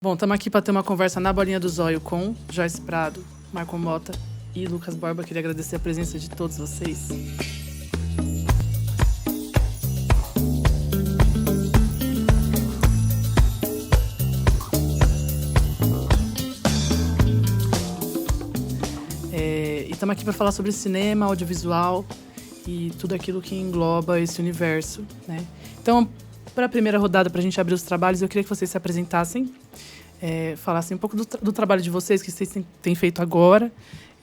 Bom, estamos aqui para ter uma conversa na bolinha do zóio com Joyce Prado, Marco Mota e Lucas Borba. Queria agradecer a presença de todos vocês. E estamos aqui para falar sobre cinema, audiovisual e tudo aquilo que engloba esse universo, né? Então, para a primeira rodada, para a gente abrir os trabalhos, eu queria que vocês se apresentassem, falassem um pouco do trabalho de vocês, que vocês têm feito agora,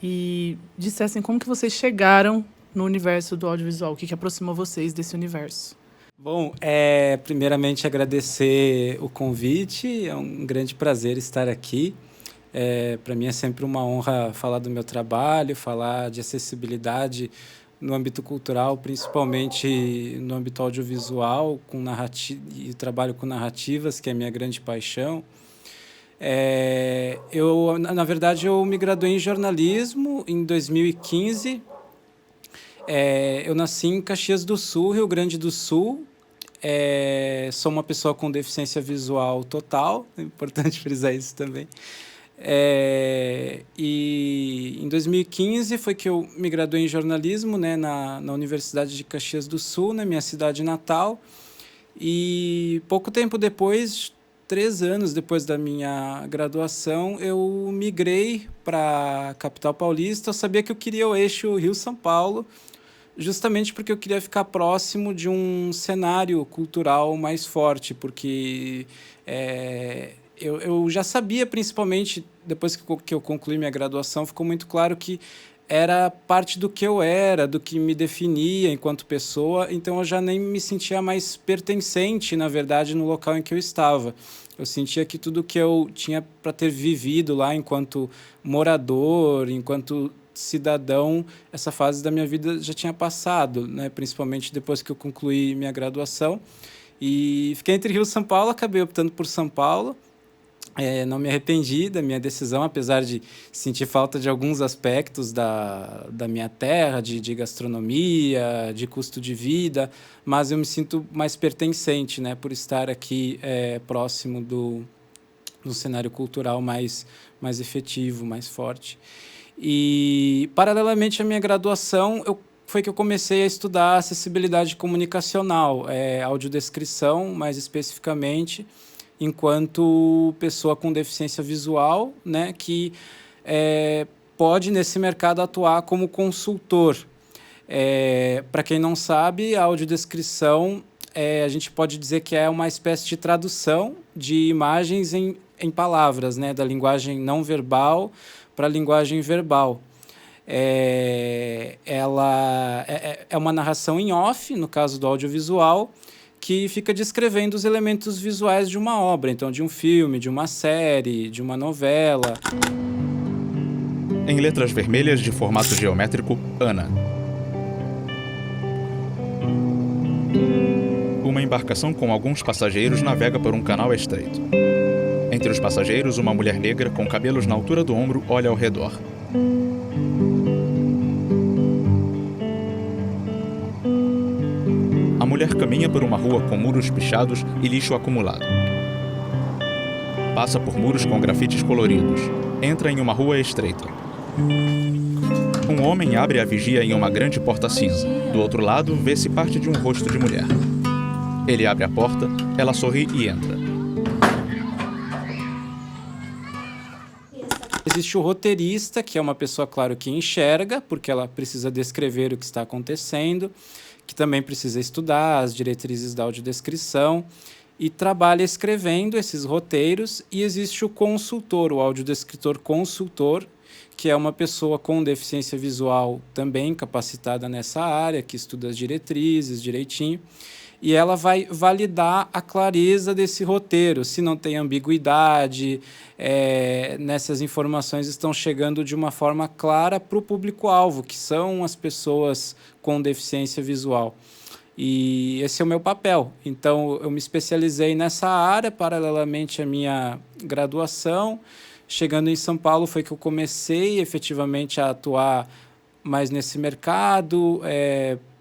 e dissessem como que vocês chegaram no universo do audiovisual, o que aproximou vocês desse universo. Bom, primeiramente agradecer o convite, é um grande prazer estar aqui. Para mim é sempre uma honra falar do meu trabalho, falar de acessibilidade no âmbito cultural, principalmente no âmbito audiovisual, e trabalho com narrativas, que é a minha grande paixão. Na verdade, eu me graduei em jornalismo em 2015. Eu nasci em Caxias do Sul, Rio Grande do Sul. Sou uma pessoa com deficiência visual total, é importante frisar isso também. E em 2015 foi que eu me graduei em jornalismo, né, na Universidade de Caxias do Sul, na minha cidade natal. E pouco tempo depois, 3 anos depois da minha graduação, eu migrei para a capital paulista. Eu sabia que eu queria o eixo Rio-São Paulo, justamente porque eu queria ficar próximo de um cenário cultural mais forte, porque eu já sabia, principalmente depois que eu concluí minha graduação, ficou muito claro que era parte do que eu era, do que me definia enquanto pessoa, então eu já nem me sentia mais pertencente, na verdade, no local em que eu estava. Eu sentia que tudo que eu tinha para ter vivido lá enquanto morador, enquanto cidadão, essa fase da minha vida já tinha passado, né? Principalmente depois que eu concluí minha graduação. E fiquei entre Rio e São Paulo, acabei optando por São Paulo. Não me arrependi da minha decisão, apesar de sentir falta de alguns aspectos da minha terra, de gastronomia, de custo de vida, mas eu me sinto mais pertencente, né, por estar aqui próximo do cenário cultural mais efetivo, mais forte. E, paralelamente à minha graduação, foi que eu comecei a estudar acessibilidade comunicacional, audiodescrição, mais especificamente, enquanto pessoa com deficiência visual, né, que pode, nesse mercado, atuar como consultor. Para quem não sabe, a audiodescrição, a gente pode dizer que é uma espécie de tradução de imagens em palavras, né, da linguagem não verbal para a linguagem verbal. Ela é uma narração em off, no caso do audiovisual, que fica descrevendo os elementos visuais de uma obra, então de um filme, de uma série, de uma novela. Em letras vermelhas de formato geométrico, Ana. Uma embarcação com alguns passageiros navega por um canal estreito. Entre os passageiros, uma mulher negra com cabelos na altura do ombro olha ao redor. A mulher caminha por uma rua com muros pichados e lixo acumulado. Passa por muros com grafites coloridos. Entra em uma rua estreita. Um homem abre a vigia em uma grande porta cinza. Do outro lado, vê-se parte de um rosto de mulher. Ele abre a porta, ela sorri e entra. Existe o roteirista, que é uma pessoa, claro, que enxerga, porque ela precisa descrever o que está acontecendo, que também precisa estudar as diretrizes da audiodescrição e trabalha escrevendo esses roteiros. E existe o consultor, o audiodescritor consultor, que é uma pessoa com deficiência visual também capacitada nessa área, que estuda as diretrizes direitinho, e ela vai validar a clareza desse roteiro, se não tem ambiguidade, nessas informações estão chegando de uma forma clara para o público-alvo, que são as pessoas com deficiência visual. E esse é o meu papel. Então, eu me especializei nessa área, paralelamente à minha graduação. Chegando em São Paulo foi que eu comecei efetivamente a atuar mais nesse mercado,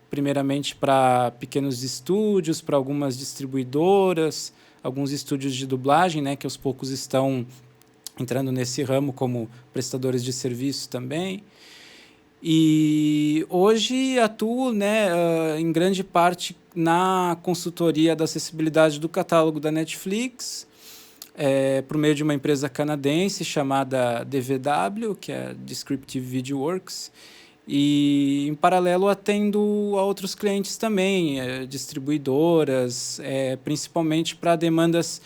primeiramente para pequenos estúdios, para algumas distribuidoras, alguns estúdios de dublagem, né, que aos poucos estão entrando nesse ramo como prestadores de serviço também. E hoje atuo, né, em grande parte na consultoria da acessibilidade do catálogo da Netflix, por meio de uma empresa canadense chamada DVW, que é Descriptive Video Works, e em paralelo atendo a outros clientes também, distribuidoras, principalmente para demandas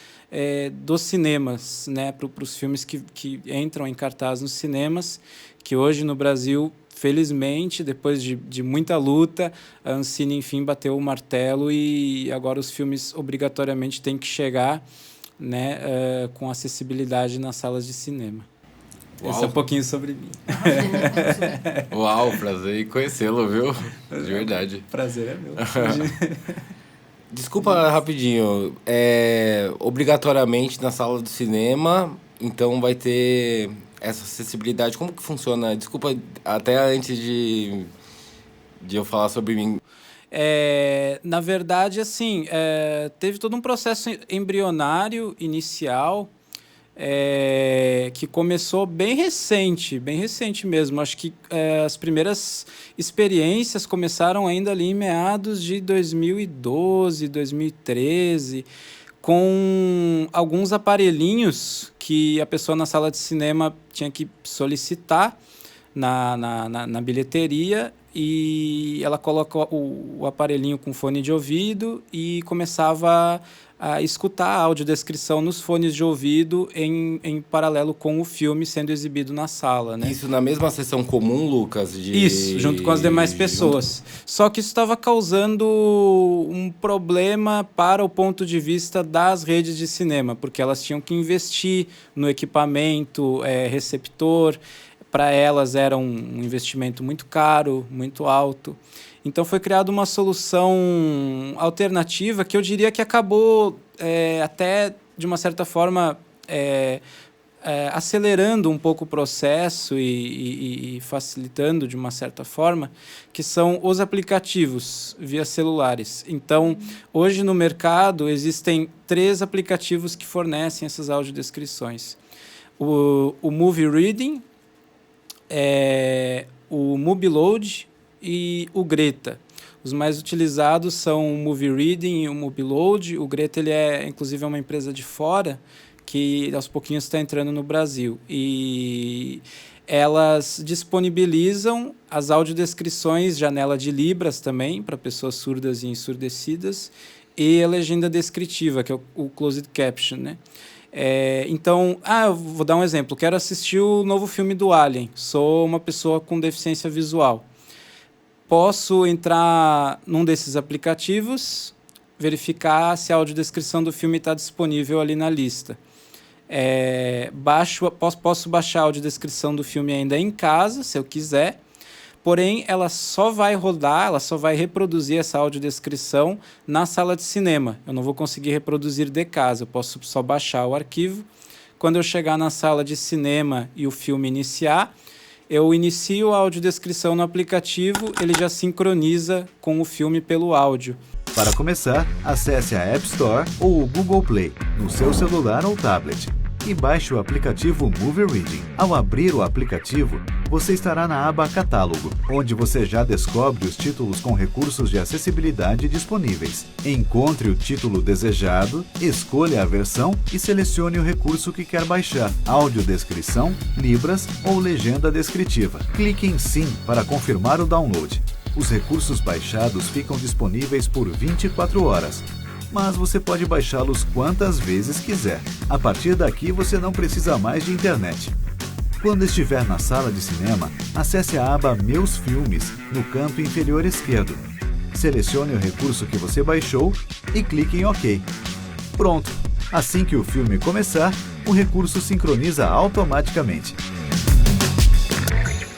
dos cinemas, né, para os filmes que entram em cartaz nos cinemas, que hoje no Brasil, felizmente, depois de muita luta, a Ancine, enfim, bateu o martelo e agora os filmes obrigatoriamente têm que chegar, né, com acessibilidade nas salas de cinema. Uau. Esse é um pouquinho sobre mim. Uau, prazer em conhecê-lo, viu? De verdade. Prazer é meu. Desculpa rapidinho, obrigatoriamente na sala do cinema, então vai ter essa acessibilidade. Como que funciona? Desculpa, até antes de eu falar sobre mim. Na verdade, assim, teve todo um processo embrionário inicial, que começou bem recente mesmo. Acho que as primeiras experiências começaram ainda ali em meados de 2012, 2013, com alguns aparelhinhos que a pessoa na sala de cinema tinha que solicitar na bilheteria, e ela coloca o aparelhinho com fone de ouvido e começava a escutar a audiodescrição nos fones de ouvido em paralelo com o filme sendo exibido na sala, né? Isso na mesma sessão comum, Lucas? Isso, junto com as demais pessoas. Só que isso estava causando um problema para o ponto de vista das redes de cinema, porque elas tinham que investir no equipamento, receptor. Para elas era um investimento muito caro, muito alto. Então foi criada uma solução alternativa que eu diria que acabou até, de uma certa forma, acelerando um pouco o processo e facilitando de uma certa forma, que são os aplicativos via celulares. Então, hoje no mercado existem 3 aplicativos que fornecem essas audiodescrições. O Movie Reading, o Mobiload e o Greta. Os mais utilizados são o Movie Reading e o Mobiload. O Greta, ele inclusive, é uma empresa de fora que aos pouquinhos está entrando no Brasil. E elas disponibilizam as audiodescrições, janela de Libras também, para pessoas surdas e ensurdecidas, e a legenda descritiva, que é o Closed Caption, né? Então, eu vou dar um exemplo. Quero assistir o novo filme do Alien. Sou uma pessoa com deficiência visual. Posso entrar num desses aplicativos, verificar se a audiodescrição do filme está disponível ali na lista. Posso baixar a audiodescrição do filme ainda em casa, se eu quiser. Porém, ela só vai rodar, ela só vai reproduzir essa audiodescrição na sala de cinema. Eu não vou conseguir reproduzir de casa, eu posso só baixar o arquivo. Quando eu chegar na sala de cinema e o filme iniciar, eu inicio a audiodescrição no aplicativo, ele já sincroniza com o filme pelo áudio. Para começar, acesse a App Store ou o Google Play, no seu celular ou tablet, e baixe o aplicativo Movie Reading. Ao abrir o aplicativo, você estará na aba Catálogo, onde você já descobre os títulos com recursos de acessibilidade disponíveis. Encontre o título desejado, escolha a versão e selecione o recurso que quer baixar: audiodescrição, Libras ou legenda descritiva. Clique em Sim para confirmar o download. Os recursos baixados ficam disponíveis por 24 horas. Mas você pode baixá-los quantas vezes quiser. A partir daqui, você não precisa mais de internet. Quando estiver na sala de cinema, acesse a aba Meus Filmes, no canto inferior esquerdo. Selecione o recurso que você baixou e clique em OK. Pronto! Assim que o filme começar, o recurso sincroniza automaticamente.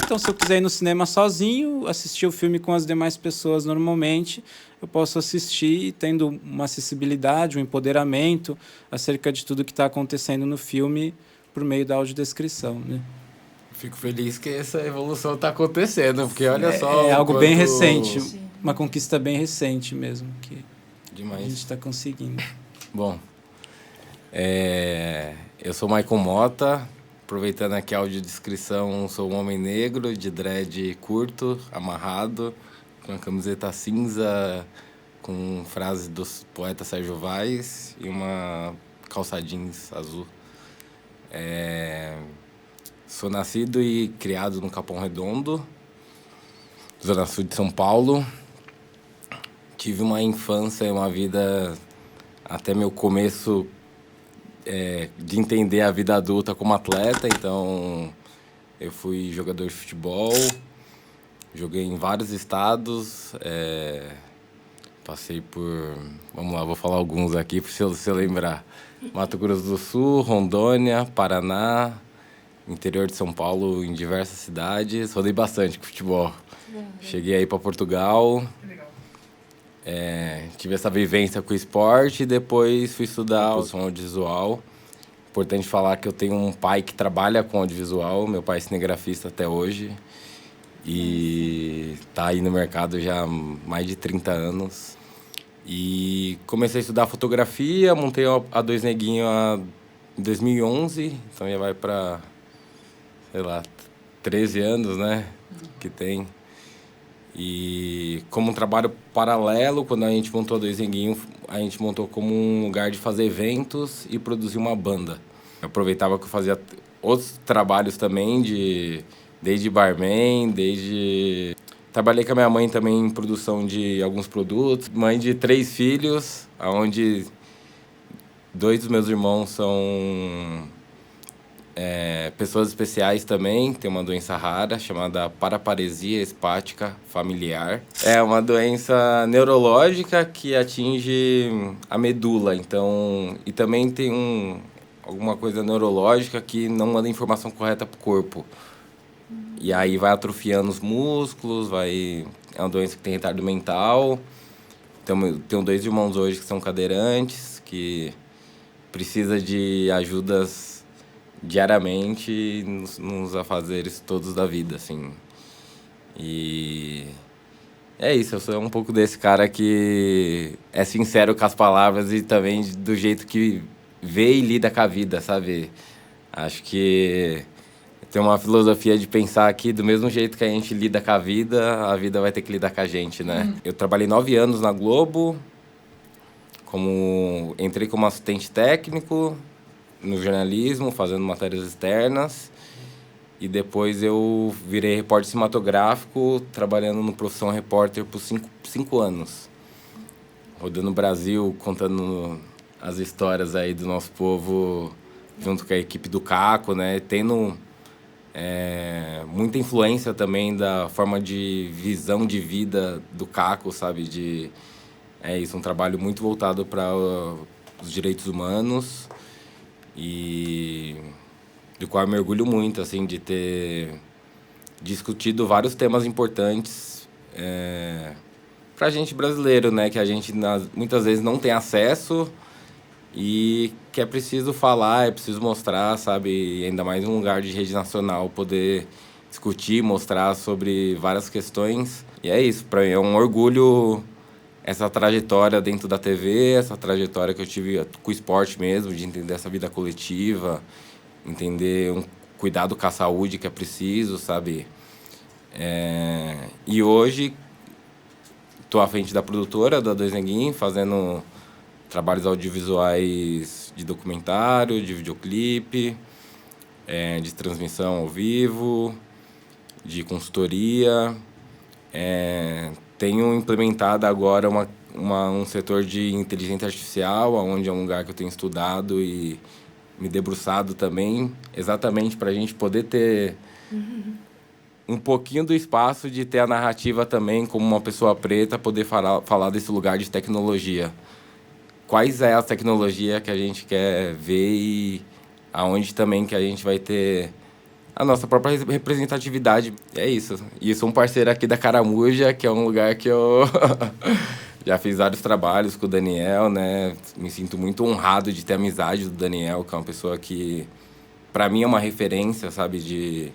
Então, se eu quiser ir no cinema sozinho, assistir o filme com as demais pessoas normalmente, eu posso assistir tendo uma acessibilidade, um empoderamento acerca de tudo que está acontecendo no filme por meio da audiodescrição, né? Fico feliz que essa evolução está acontecendo, porque olha só... É algo bem recente, uma conquista bem recente mesmo, que Demais. a gente está conseguindo. Bom, Eu sou Michael Mota, aproveitando aqui a audiodescrição, sou um homem negro, de dread curto, amarrado, com a camiseta cinza, com frases do poeta Sérgio Vaz e uma calça jeans azul. Sou nascido e criado no Capão Redondo, zona sul de São Paulo. Tive uma infância e uma vida até meu começo de entender a vida adulta como atleta. Então, eu fui jogador de futebol, joguei em vários estados, passei por... Vamos lá, vou falar alguns aqui para você lembrar. Mato Grosso do Sul, Rondônia, Paraná, interior de São Paulo, em diversas cidades. Rodei bastante com futebol. Cheguei aí para Portugal. Tive essa vivência com o esporte e depois fui estudar produção audiovisual. Importante falar que eu tenho um pai que trabalha com audiovisual. Meu pai é cinegrafista até hoje. E tá aí no mercado já há mais de 30 anos. E comecei a estudar fotografia, montei a Dois Neguinho em 2011, então já vai para, 13 anos, né, que tem. E como um trabalho paralelo, quando a gente montou a Dois Neguinho, a gente montou como um lugar de fazer eventos e produzir uma banda. Eu aproveitava que eu fazia outros trabalhos também, desde barman, Trabalhei com a minha mãe também em produção de alguns produtos. Mãe de 3 filhos, onde 2 dos meus irmãos são pessoas especiais também. Tem uma doença rara chamada paraparesia espástica familiar. É uma doença neurológica que atinge a medula. Então, e também tem alguma coisa neurológica que não manda informação correta para o corpo. E aí vai atrofiando os músculos, é uma doença que tem retardo mental. Então, eu tenho 2 irmãos hoje que são cadeirantes, que precisa de ajudas diariamente nos afazeres todos da vida, assim. E é isso, eu sou um pouco desse cara que é sincero com as palavras e também do jeito que vê e lida com a vida, sabe? Acho que tem uma filosofia de pensar que do mesmo jeito que a gente lida com a vida vai ter que lidar com a gente, né? Eu trabalhei 9 anos na Globo, entrei como assistente técnico no jornalismo, fazendo matérias externas. E depois eu virei repórter cinematográfico, trabalhando no Profissão Repórter por 5 anos. Rodando o Brasil, contando as histórias aí do nosso povo, junto com a equipe do Caco, né? Tendo muita influência também da forma de visão de vida do Caco, sabe? Um trabalho muito voltado para os direitos humanos e do qual eu me orgulho muito, assim, de ter discutido vários temas importantes para a gente brasileiro, né? Que a gente muitas vezes não tem acesso e que é preciso falar, é preciso mostrar, sabe? E ainda mais em um lugar de rede nacional, poder discutir, mostrar sobre várias questões. E é isso, para mim é um orgulho essa trajetória dentro da TV, essa trajetória que eu tive com o esporte mesmo, de entender essa vida coletiva, entender um cuidado com a saúde que é preciso, sabe? E hoje estou à frente da produtora, da Dois Neguinhos, fazendo trabalhos audiovisuais de documentário, de videoclipe, de transmissão ao vivo, de consultoria. Tenho implementado agora um setor de inteligência artificial, onde é um lugar que eu tenho estudado e me debruçado também, exatamente para a gente poder ter um pouquinho do espaço de ter a narrativa também, como uma pessoa preta, poder falar desse lugar de tecnologia. Quais é a tecnologia que a gente quer ver e aonde também que a gente vai ter a nossa própria representatividade. É isso. E eu sou um parceiro aqui da Caramuja, que é um lugar que eu já fiz vários trabalhos com o Daniel, né? Me sinto muito honrado de ter a amizade do Daniel, que é uma pessoa que, para mim, é uma referência, sabe? De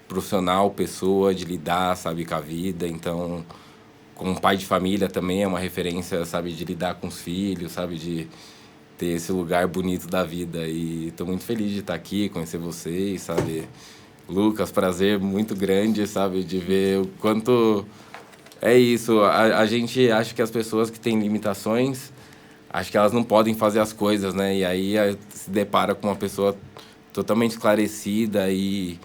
profissional, pessoa, de lidar, sabe? Com a vida. Então, como pai de família também é uma referência, sabe? De lidar com os filhos, sabe? De ter esse lugar bonito da vida. E estou muito feliz de estar aqui, conhecer vocês, sabe? Lucas, prazer muito grande, sabe? De ver o quanto... É isso, a gente acha que as pessoas que têm limitações, acho que elas não podem fazer as coisas, né? E aí se depara com uma pessoa totalmente esclarecida e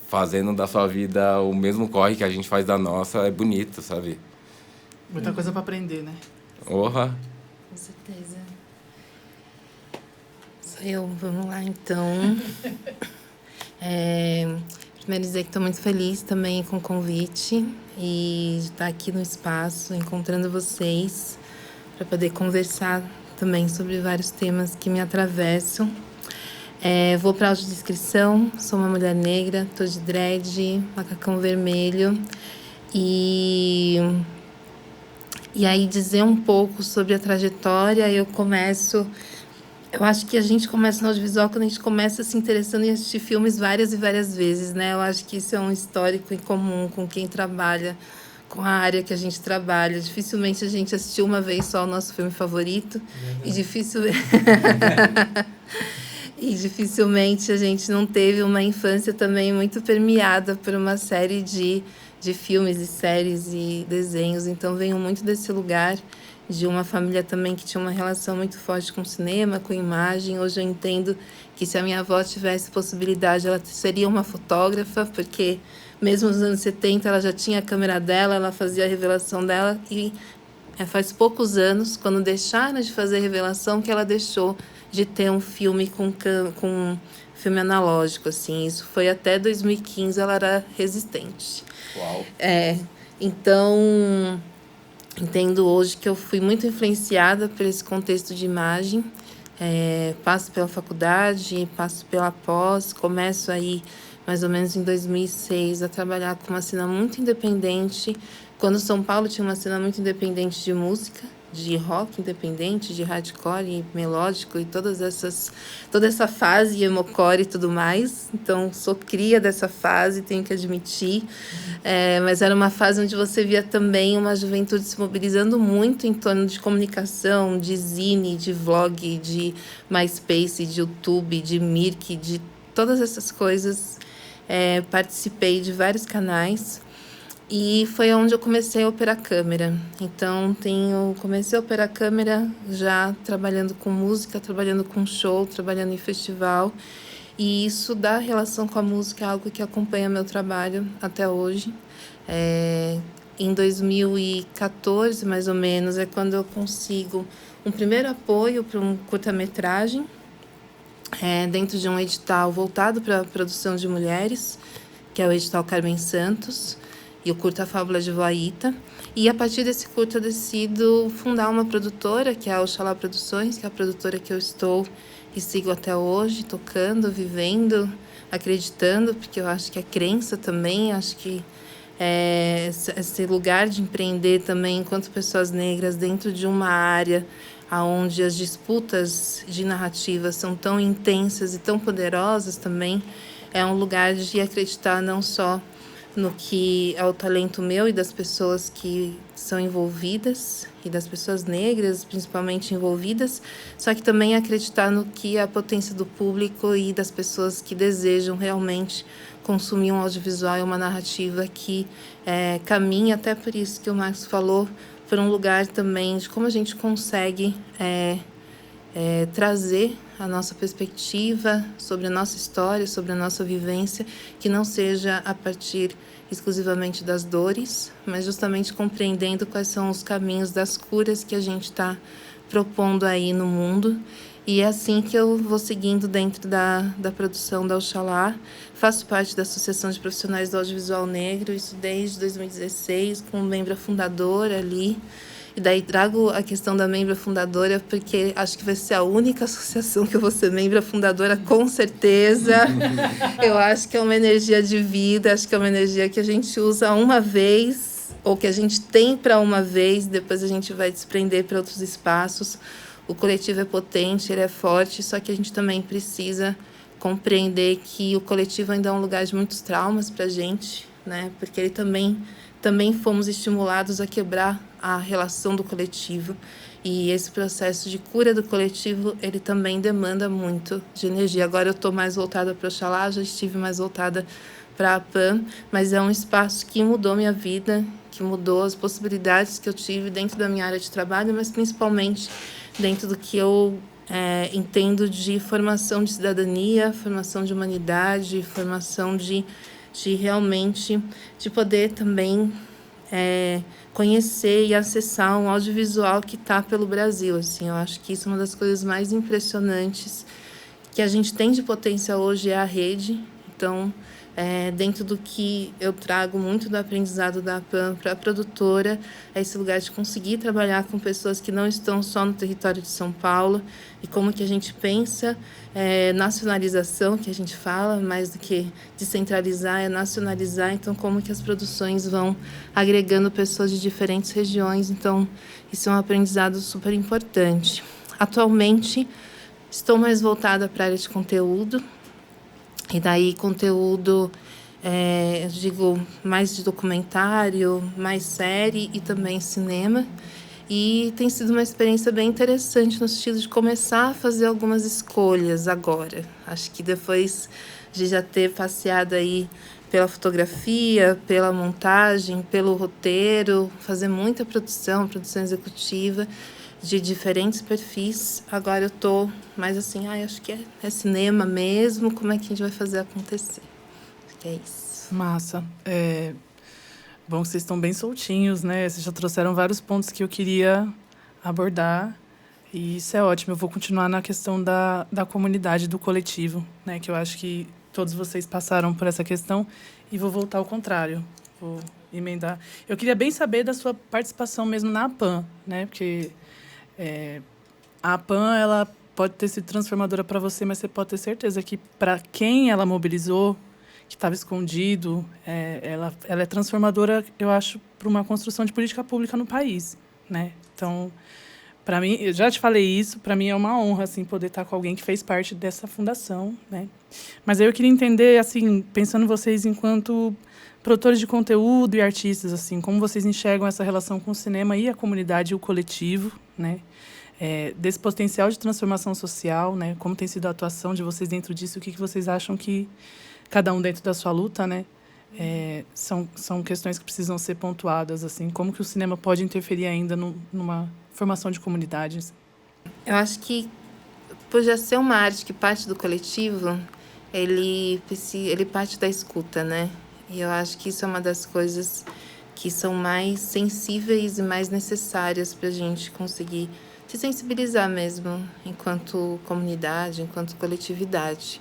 fazendo da sua vida o mesmo corre que a gente faz da nossa, é bonito, sabe? Muita coisa para aprender, né? Orra! Com certeza. Sou eu, vamos lá então. Primeiro dizer que estou muito feliz também com o convite e de estar aqui no espaço, encontrando vocês, para poder conversar também sobre vários temas que me atravessam. Vou para a audiodescrição, sou uma mulher negra, estou de dread, macacão vermelho e aí dizer um pouco sobre a trajetória. Eu acho que a gente começa no audiovisual quando a gente começa se interessando em assistir filmes várias e várias vezes, né? Eu acho que isso é um histórico em comum com quem trabalha, com a área que a gente trabalha. Dificilmente a gente assistiu uma vez só o nosso filme favorito. E dificilmente a gente não teve uma infância também muito permeada por uma série de filmes e séries e desenhos. Então, venho muito desse lugar de uma família também que tinha uma relação muito forte com o cinema, com a imagem. Hoje eu entendo que se a minha avó tivesse possibilidade, ela seria uma fotógrafa, porque mesmo nos anos 70 ela já tinha a câmera dela, ela fazia a revelação dela e faz poucos anos, quando deixaram de fazer a revelação, que ela deixou de ter um filme com filme analógico, assim. Isso foi até 2015, ela era resistente. Uau! Então, entendo hoje que eu fui muito influenciada por esse contexto de imagem. Passo pela faculdade, passo pela pós, começo aí mais ou menos em 2006 a trabalhar com uma cena muito independente. Quando São Paulo tinha uma cena muito independente de música, de rock independente, de hardcore e melódico e toda essa fase emocore e tudo mais. Então, sou cria dessa fase, tenho que admitir. Mas era uma fase onde você via também uma juventude se mobilizando muito em torno de comunicação, de zine, de vlog, de MySpace, de YouTube, de Mirk, de todas essas coisas. Participei de vários canais. E foi onde eu comecei a operar câmera. Então, comecei a operar câmera já trabalhando com música, trabalhando com show, trabalhando em festival. E isso da relação com a música é algo que acompanha meu trabalho até hoje. Em 2014, mais ou menos, é quando eu consigo um primeiro apoio para um curta-metragem dentro de um edital voltado para a produção de mulheres, que é o edital Carmen Santos, e o curta Fábula de Voaíta. E a partir desse curta eu decido fundar uma produtora, que é a Oxalá Produções, que é a produtora que eu estou e sigo até hoje, tocando, vivendo, acreditando, porque eu acho que é crença também, acho que esse lugar de empreender também enquanto pessoas negras dentro de uma área onde as disputas de narrativa são tão intensas e tão poderosas também, é um lugar de acreditar não só no que é o talento meu e das pessoas que são envolvidas, e das pessoas negras principalmente envolvidas, só que também acreditar no que é a potência do público e das pessoas que desejam realmente consumir um audiovisual e uma narrativa que caminha, até por isso que o Marcos falou, por um lugar também de como a gente consegue trazer a nossa perspectiva sobre a nossa história, sobre a nossa vivência, que não seja a partir exclusivamente das dores, mas justamente compreendendo quais são os caminhos das curas que a gente está propondo aí no mundo. E é assim que eu vou seguindo dentro da produção da Oxalá. Faço parte da Associação de Profissionais do Audiovisual Negro, isso desde 2016, como membro fundadora ali. E daí trago a questão da membra fundadora, porque acho que vai ser a única associação que eu vou ser membra fundadora, com certeza. Eu acho que é uma energia de vida, acho que é uma energia que a gente usa uma vez, ou que a gente tem para uma vez, depois a gente vai desprender para outros espaços. O coletivo é potente, ele é forte, só que a gente também precisa compreender que o coletivo ainda é um lugar de muitos traumas para a gente, né? Porque ele também também fomos estimulados a quebrar a relação do coletivo. E esse processo de cura do coletivo, ele também demanda muito de energia. Agora eu estou mais voltada para o Oxalá, já estive mais voltada para a APAN, mas é um espaço que mudou minha vida, que mudou as possibilidades que eu tive dentro da minha área de trabalho, mas principalmente dentro do que eu entendo de formação de cidadania, formação de humanidade, formação de realmente de poder também conhecer e acessar um audiovisual que está pelo Brasil. Assim, eu acho que isso é uma das coisas mais impressionantes que a gente tem de potência hoje, é a rede. Então, dentro do que eu trago muito do aprendizado da APAN para a produtora, é esse lugar de conseguir trabalhar com pessoas que não estão só no território de São Paulo, e como que a gente pensa nacionalização, que a gente fala, mais do que descentralizar, é nacionalizar. Então, como que as produções vão agregando pessoas de diferentes regiões. Então, isso é um aprendizado super importante. Atualmente, estou mais voltada para a área de conteúdo, e daí conteúdo, eu digo, mais de documentário, mais série e também cinema. E tem sido uma experiência bem interessante no sentido de começar a fazer algumas escolhas agora. Acho que depois de já ter passeado aí pela fotografia, pela montagem, pelo roteiro, fazer muita produção executiva, de diferentes perfis. Agora eu tô mais assim, acho que é cinema mesmo, como é que a gente vai fazer acontecer? Acho que é isso. Massa. Bom, vocês estão bem soltinhos, né? Vocês já trouxeram vários pontos que eu queria abordar, e isso é ótimo. Eu vou continuar na questão da comunidade, do coletivo, né? Que eu acho que todos vocês passaram por essa questão, e vou voltar ao contrário. Vou emendar. Eu queria bem saber da sua participação mesmo na APAN, né? Porque a APAN, ela pode ter sido transformadora para você, mas você pode ter certeza que para quem ela mobilizou, que estava escondido, ela é transformadora, eu acho, para uma construção de política pública no país, né? Então, para mim, eu já te falei isso, para mim é uma honra assim poder estar com alguém que fez parte dessa fundação, né? Mas aí eu queria entender, assim, pensando vocês enquanto produtores de conteúdo e artistas, assim, como vocês enxergam essa relação com o cinema e a comunidade e o coletivo, né? Desse potencial de transformação social, né? Como tem sido a atuação de vocês dentro disso? O que vocês acham que, cada um dentro da sua luta, né? São questões que precisam ser pontuadas, assim. Como que o cinema pode interferir ainda numa formação de comunidades? Eu acho que, por já ser uma arte que parte do coletivo, ele parte da escuta, né? E eu acho que isso é uma das coisas que são mais sensíveis e mais necessárias para a gente conseguir se sensibilizar mesmo, enquanto comunidade, enquanto coletividade.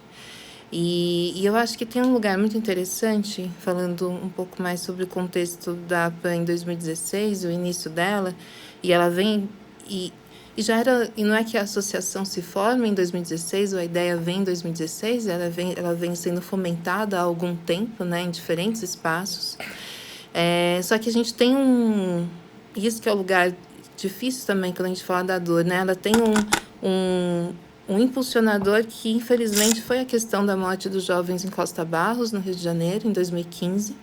E eu acho que tem um lugar muito interessante, falando um pouco mais sobre o contexto da APAN em 2016, o início dela, e ela vem... E já era, e não é que a associação se forma em 2016, ou a ideia vem em 2016, ela vem sendo fomentada há algum tempo, né, em diferentes espaços. Só que a gente tem isso que é o lugar difícil também, quando a gente fala da dor, né? Ela tem um impulsionador que, infelizmente, foi a questão da morte dos jovens em Costa Barros, no Rio de Janeiro, em 2015,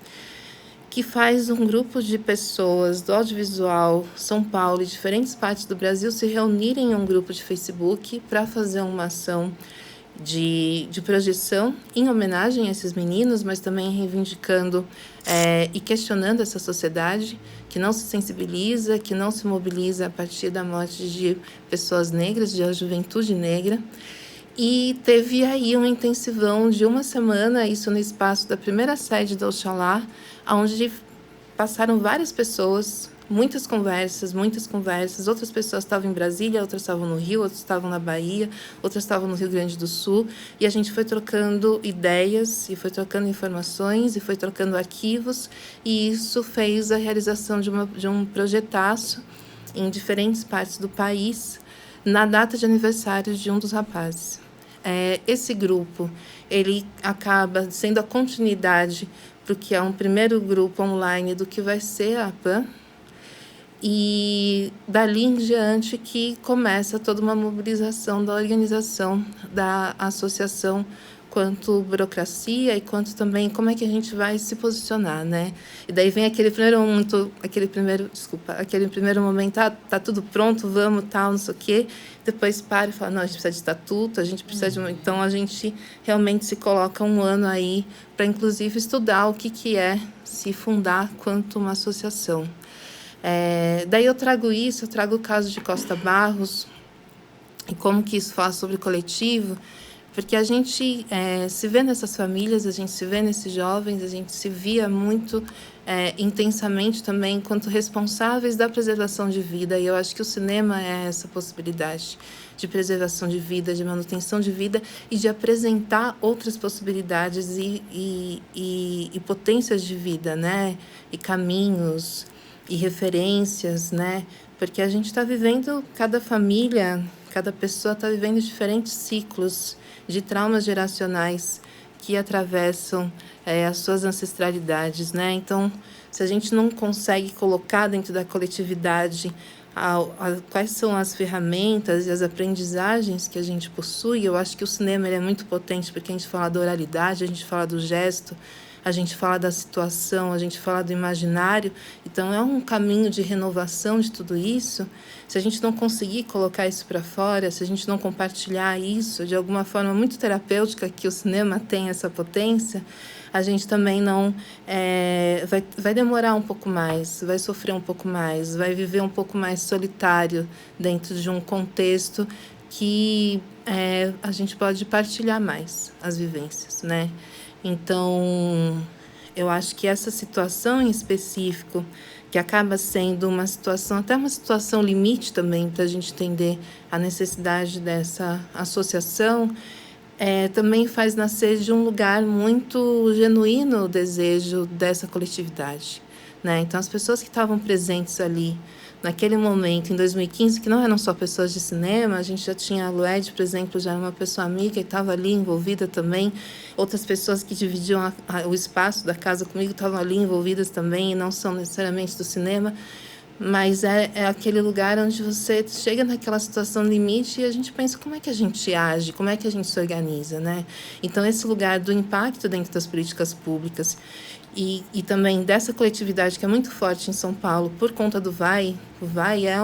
que faz um grupo de pessoas do audiovisual, São Paulo e diferentes partes do Brasil se reunirem em um grupo de Facebook para fazer uma ação de projeção em homenagem a esses meninos, mas também reivindicando e questionando essa sociedade que não se sensibiliza, que não se mobiliza a partir da morte de pessoas negras, de a juventude negra. E teve aí um intensivão de uma semana, isso no espaço da primeira sede do Oxalá, onde passaram várias pessoas, muitas conversas, outras pessoas estavam em Brasília, outras estavam no Rio, outras estavam na Bahia, outras estavam no Rio Grande do Sul, e a gente foi trocando ideias, e foi trocando informações, e foi trocando arquivos, e isso fez a realização de um projetaço em diferentes partes do país, na data de aniversário de um dos rapazes. Esse grupo, ele acaba sendo a continuidade para o que é um primeiro grupo online do que vai ser a APAN, e dali em diante que começa toda uma mobilização da organização da associação quanto burocracia e quanto também como é que a gente vai se posicionar, né? E daí vem aquele primeiro momento, tá tudo pronto, vamos, tal, não sei o quê. Depois para e fala, não, a gente precisa de estatuto, a gente precisa de... Então, a gente realmente se coloca um ano aí para, inclusive, estudar o que é se fundar quanto uma associação. Daí eu trago o caso de Costa Barros e como que isso fala sobre o coletivo, porque a gente se vê nessas famílias, a gente se vê nesses jovens, a gente se via muito intensamente também enquanto responsáveis da preservação de vida, e eu acho que o cinema é essa possibilidade de preservação de vida, de manutenção de vida e de apresentar outras possibilidades e potências de vida, né? E caminhos e referências, né? Porque a gente está vivendo, cada família, cada pessoa está vivendo diferentes ciclos de traumas geracionais que atravessam as suas ancestralidades, né? Então, se a gente não consegue colocar dentro da coletividade quais são as ferramentas e as aprendizagens que a gente possui, eu acho que o cinema ele é muito potente, porque a gente fala da oralidade, a gente fala do gesto, a gente fala da situação, a gente fala do imaginário. Então, é um caminho de renovação de tudo isso. Se a gente não conseguir colocar isso para fora, se a gente não compartilhar isso de alguma forma muito terapêutica, que o cinema tem essa potência, a gente também não vai demorar um pouco mais, vai sofrer um pouco mais, vai viver um pouco mais solitário dentro de um contexto que a gente pode partilhar mais as vivências, né? Então, eu acho que essa situação em específico, que acaba sendo uma situação, até uma situação limite também, para a gente entender a necessidade dessa associação, também faz nascer de um lugar muito genuíno o desejo dessa coletividade, né? Então, as pessoas que estavam presentes ali, naquele momento, em 2015, que não eram só pessoas de cinema, a gente já tinha a Lued, por exemplo, já era uma pessoa amiga e estava ali envolvida também. Outras pessoas que dividiam o espaço da casa comigo estavam ali envolvidas também, e não são necessariamente do cinema, mas é aquele lugar onde você chega naquela situação limite e a gente pensa como é que a gente age, como é que a gente se organiza, né? Então, esse lugar do impacto dentro das políticas públicas e também dessa coletividade que é muito forte em São Paulo por conta do VAI. O VAI é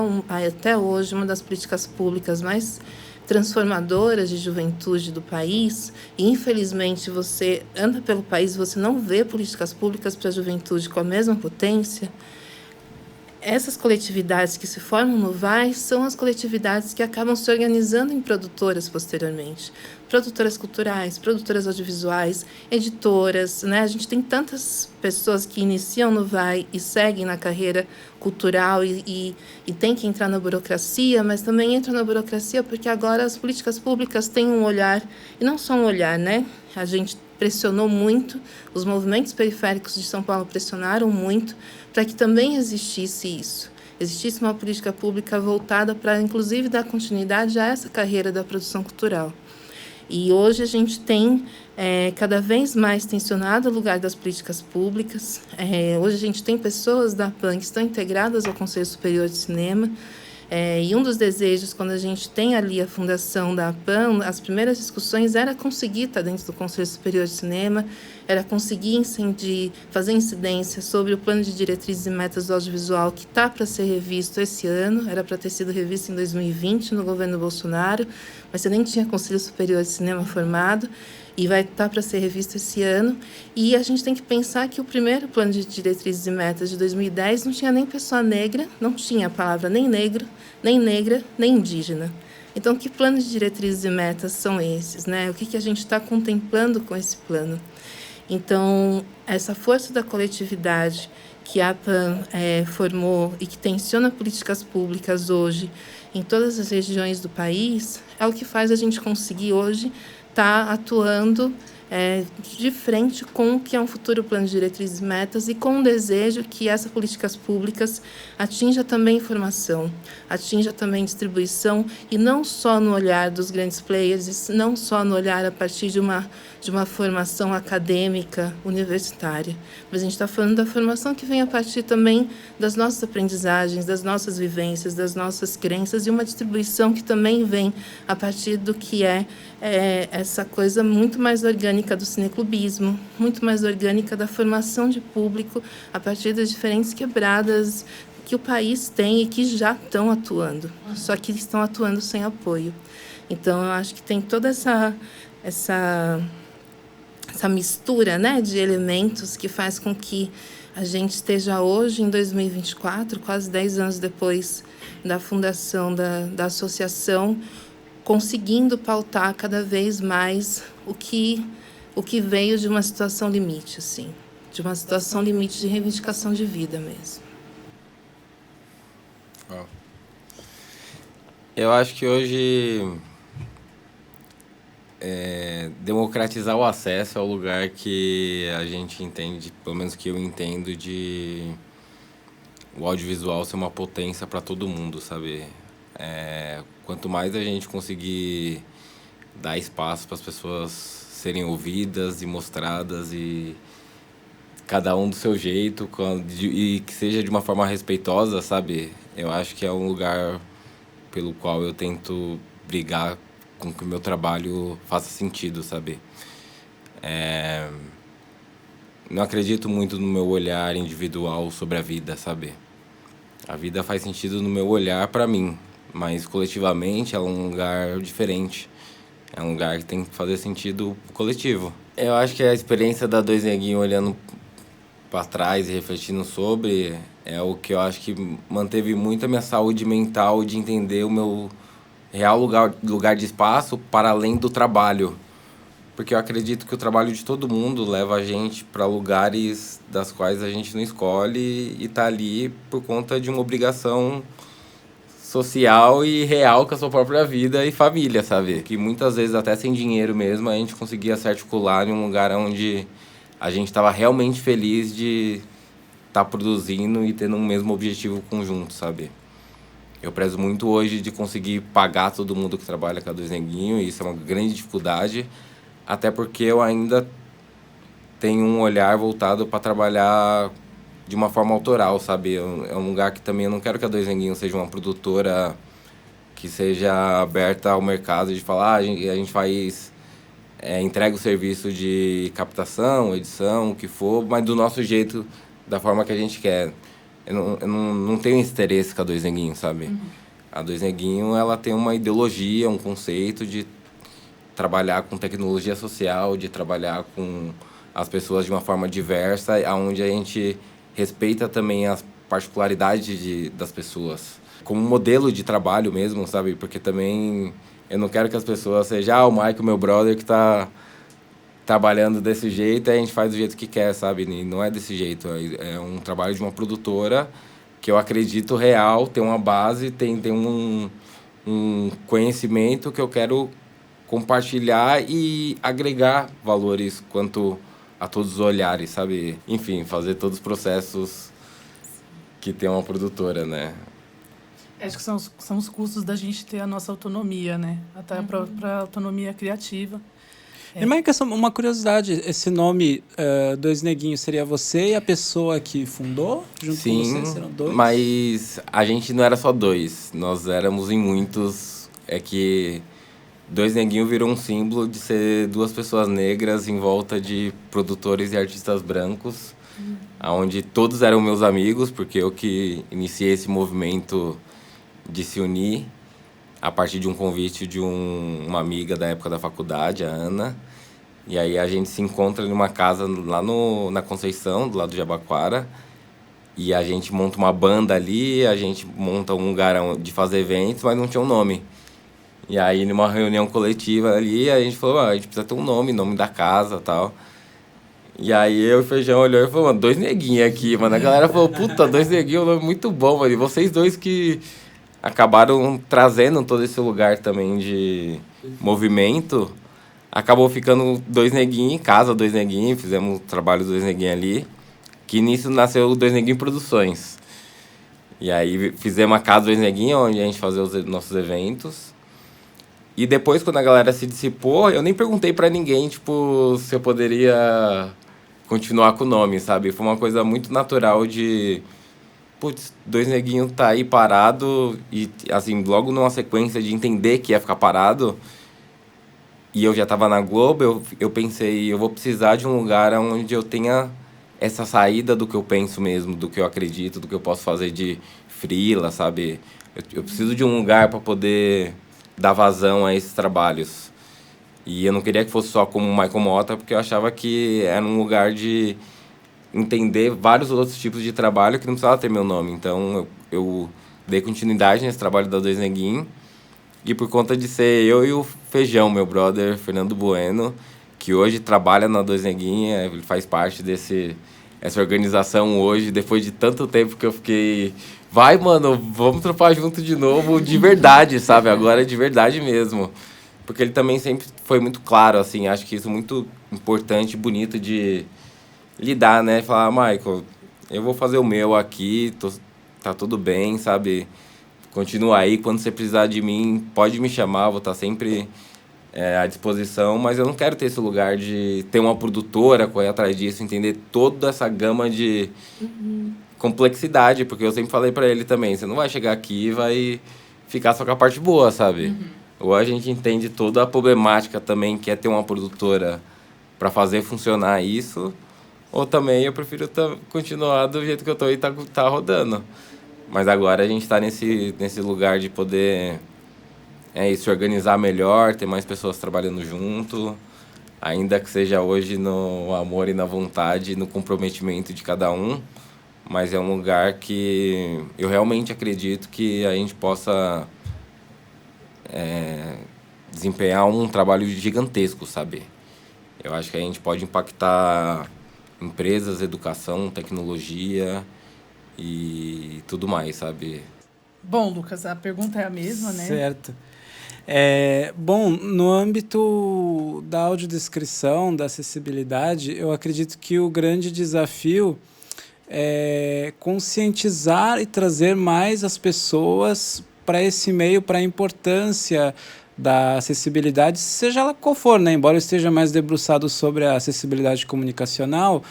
até hoje uma das políticas públicas mais transformadoras de juventude do país, e infelizmente você anda pelo país, você não vê políticas públicas para a juventude com a mesma potência. Essas coletividades que se formam no VAI são as coletividades que acabam se organizando em produtoras posteriormente. Produtoras culturais, produtoras audiovisuais, editoras, né? A gente tem tantas pessoas que iniciam no VAI e seguem na carreira cultural e tem que entrar na burocracia, mas também entram na burocracia porque agora as políticas públicas têm um olhar, e não só um olhar, né? A gente pressionou muito, os movimentos periféricos de São Paulo pressionaram muito para que também existisse uma política pública voltada para, inclusive, dar continuidade a essa carreira da produção cultural. E hoje a gente tem cada vez mais tensionado o lugar das políticas públicas. Hoje a gente tem pessoas da APAN que estão integradas ao Conselho Superior de Cinema. E um dos desejos, quando a gente tem ali a fundação da APAN, as primeiras discussões era conseguir estar dentro do Conselho Superior de Cinema, era conseguir fazer incidência sobre o plano de diretrizes e metas do audiovisual que está para ser revisto esse ano, era para ter sido revisto em 2020 no governo Bolsonaro, mas você nem tinha Conselho Superior de Cinema formado, e vai estar para ser revisto esse ano. E a gente tem que pensar que o primeiro plano de diretrizes e metas de 2010 não tinha nem pessoa negra, não tinha a palavra nem negro, nem negra, nem indígena. Então, que planos de diretrizes e metas são esses, né? O que a gente está contemplando com esse plano? Então, essa força da coletividade que a APAN formou e que tensiona políticas públicas hoje em todas as regiões do país é o que faz a gente conseguir hoje está atuando de frente com o que é um futuro plano de diretrizes e metas e com o desejo que essas políticas públicas atinja também informação, atinja também distribuição, e não só no olhar dos grandes players, não só no olhar a partir de uma formação acadêmica universitária, mas a gente está falando da formação que vem a partir também das nossas aprendizagens, das nossas vivências, das nossas crenças, e uma distribuição que também vem a partir do que é essa coisa muito mais orgânica do cineclubismo, muito mais orgânica da formação de público a partir das diferentes quebradas que o país tem e que já estão atuando, só que estão atuando sem apoio. Então, eu acho que tem toda essa mistura, né, de elementos que faz com que a gente esteja hoje, em 2024, quase 10 anos depois da fundação da associação, conseguindo pautar cada vez mais o que veio de uma situação limite, assim, de uma situação limite de reivindicação de vida mesmo. Eu acho que hoje democratizar o acesso é o lugar que a gente entende, pelo menos que eu entendo, de o audiovisual ser uma potência para todo mundo, sabe? Quanto mais a gente conseguir dar espaço para as pessoas serem ouvidas e mostradas, e cada um do seu jeito, e que seja de uma forma respeitosa, sabe? Eu acho que é um lugar pelo qual eu tento brigar com que o meu trabalho faça sentido, sabe? Não acredito muito no meu olhar individual sobre a vida, sabe? A vida faz sentido no meu olhar para mim, mas coletivamente é um lugar diferente. É um lugar que tem que fazer sentido coletivo. Eu acho que a experiência da Dois Neguinhos olhando para trás e refletindo sobre é o que eu acho que manteve muito a minha saúde mental, de entender o meu real lugar de espaço para além do trabalho. Porque eu acredito que o trabalho de todo mundo leva a gente para lugares das quais a gente não escolhe e tá ali por conta de uma obrigação social e real com a sua própria vida e família, sabe? Que muitas vezes, até sem dinheiro mesmo, a gente conseguia se articular em um lugar onde a gente estava realmente feliz de estar produzindo e tendo um mesmo objetivo conjunto, sabe? Eu prezo muito hoje de conseguir pagar todo mundo que trabalha com a Dois Neguinhos, e isso é uma grande dificuldade, até porque eu ainda tenho um olhar voltado para trabalhar de uma forma autoral, sabe? É um lugar que também eu não quero que a Dois Neguinhos seja uma produtora que seja aberta ao mercado, de falar, a gente faz, entrega o serviço de captação, edição, o que for, mas do nosso jeito, da forma que a gente quer. Eu não tenho interesse com a Dois Neguinhos, sabe? Uhum. A Dois Neguinhos, ela tem uma ideologia, um conceito de trabalhar com tecnologia social, de trabalhar com as pessoas de uma forma diversa, onde a gente respeita também as particularidades das pessoas. Como modelo de trabalho mesmo, sabe? Porque também eu não quero que as pessoas sejam o Mike, meu brother, que está trabalhando desse jeito, e a gente faz do jeito que quer, sabe? E não é desse jeito. É um trabalho de uma produtora que eu acredito real, tem uma base, tem um conhecimento que eu quero compartilhar e agregar valores quanto a todos os olhares, sabe? Enfim, fazer todos os processos que tem uma produtora, né? Acho que são os custos da gente ter a nossa autonomia, né? Até para autonomia criativa. E uma curiosidade, esse nome Dois Neguinhos seria você e a pessoa que fundou? Junto Sim, com você, serão dois? Mas a gente não era só dois, nós éramos em muitos. É que Dois Neguinhos virou um símbolo de ser duas pessoas negras em volta de produtores e artistas brancos, onde todos eram meus amigos, porque eu que iniciei esse movimento de se unir a partir de um convite de uma amiga da época da faculdade, a Ana. E aí a gente se encontra numa casa lá na Conceição, do lado do Jabaquara, e a gente monta uma banda ali, a gente monta um lugar de fazer eventos, mas não tinha um nome. E aí, numa reunião coletiva ali, a gente falou, a gente precisa ter um nome da casa e tal. E aí eu e o Feijão olhou e falou, mano, Dois Neguinhos aqui, mano. A galera falou, puta, Dois Neguinhos é um nome muito bom, mano. E vocês dois que acabaram trazendo todo esse lugar também de movimento, acabou ficando 2 neguinhos, casa 2 neguinhos, fizemos o trabalho 2 neguinhos ali, que nisso nasceu o 2 neguinhos Produções. E aí fizemos a casa 2 neguinhos, onde a gente fazia os nossos eventos. E depois, quando a galera se dissipou, eu nem perguntei pra ninguém, tipo, se eu poderia continuar com o nome, sabe? Foi uma coisa muito natural de... Putz, 2 neguinhos tá aí parado e, assim, logo numa sequência de entender que ia ficar parado, e eu já tava na Globo, eu pensei, eu vou precisar de um lugar onde eu tenha essa saída do que eu penso mesmo, do que eu acredito, do que eu posso fazer de freela, sabe? Eu preciso de um lugar para poder dar vazão a esses trabalhos. E eu não queria que fosse só como o Michael Mota, porque eu achava que era um lugar de entender vários outros tipos de trabalho que não precisava ter meu nome. Então, eu dei continuidade nesse trabalho da 2 Neguinho. E por conta de ser eu e o Feijão, meu brother, Fernando Bueno, que hoje trabalha na 2 Neguinho, ele faz parte essa organização hoje, depois de tanto tempo que eu fiquei... Vai, mano, vamos trampar junto de novo, de verdade, sabe? Agora é de verdade mesmo. Porque ele também sempre foi muito claro, assim, acho que isso é muito importante, bonito de lidar, né? Falar, Michael, eu vou fazer o meu aqui, tá tudo bem, sabe? Continua aí, quando você precisar de mim, pode me chamar, vou estar sempre à disposição, mas eu não quero ter esse lugar de ter uma produtora, correr atrás disso, entender toda essa gama de complexidade, porque eu sempre falei pra ele também, você não vai chegar aqui e vai ficar só com a parte boa, sabe? Ou a gente entende toda a problemática também que é ter uma produtora para fazer funcionar isso, ou também eu prefiro continuar do jeito que eu tô e tá rodando. Mas agora a gente está nesse lugar de poder se organizar melhor, ter mais pessoas trabalhando junto, ainda que seja hoje no amor e na vontade, no comprometimento de cada um, mas é um lugar que eu realmente acredito que a gente possa desempenhar um trabalho gigantesco, sabe? Eu acho que a gente pode impactar empresas, educação, tecnologia e tudo mais, sabe? Bom, Lucas, a pergunta é a mesma, né? Certo. Bom, no âmbito da audiodescrição, da acessibilidade, eu acredito que o grande desafio é conscientizar e trazer mais as pessoas para esse meio, para a importância da acessibilidade, seja ela qual for, né? Embora eu esteja mais debruçado sobre a acessibilidade comunicacional,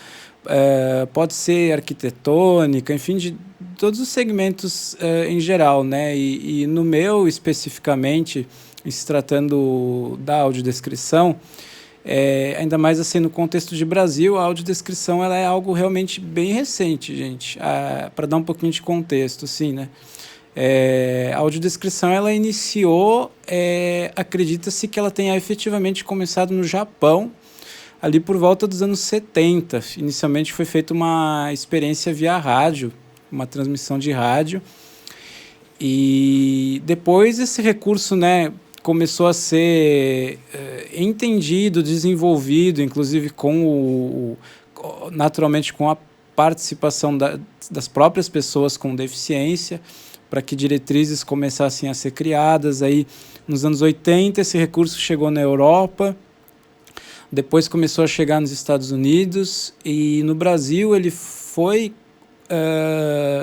pode ser arquitetônica, enfim, de todos os segmentos em geral, né? E no meu, especificamente, se tratando da audiodescrição, ainda mais assim no contexto de Brasil, a audiodescrição ela é algo realmente bem recente, gente. Para dar um pouquinho de contexto, assim, né? A audiodescrição ela iniciou, acredita-se que ela tenha efetivamente começado no Japão, ali por volta dos anos 70. Inicialmente foi feita uma experiência via rádio, uma transmissão de rádio, e depois esse recurso, né, começou a ser entendido, desenvolvido, inclusive naturalmente com a participação das próprias pessoas com deficiência, para que diretrizes começassem a ser criadas. Aí, nos anos 80, esse recurso chegou na Europa, depois começou a chegar nos Estados Unidos, e no Brasil ele foi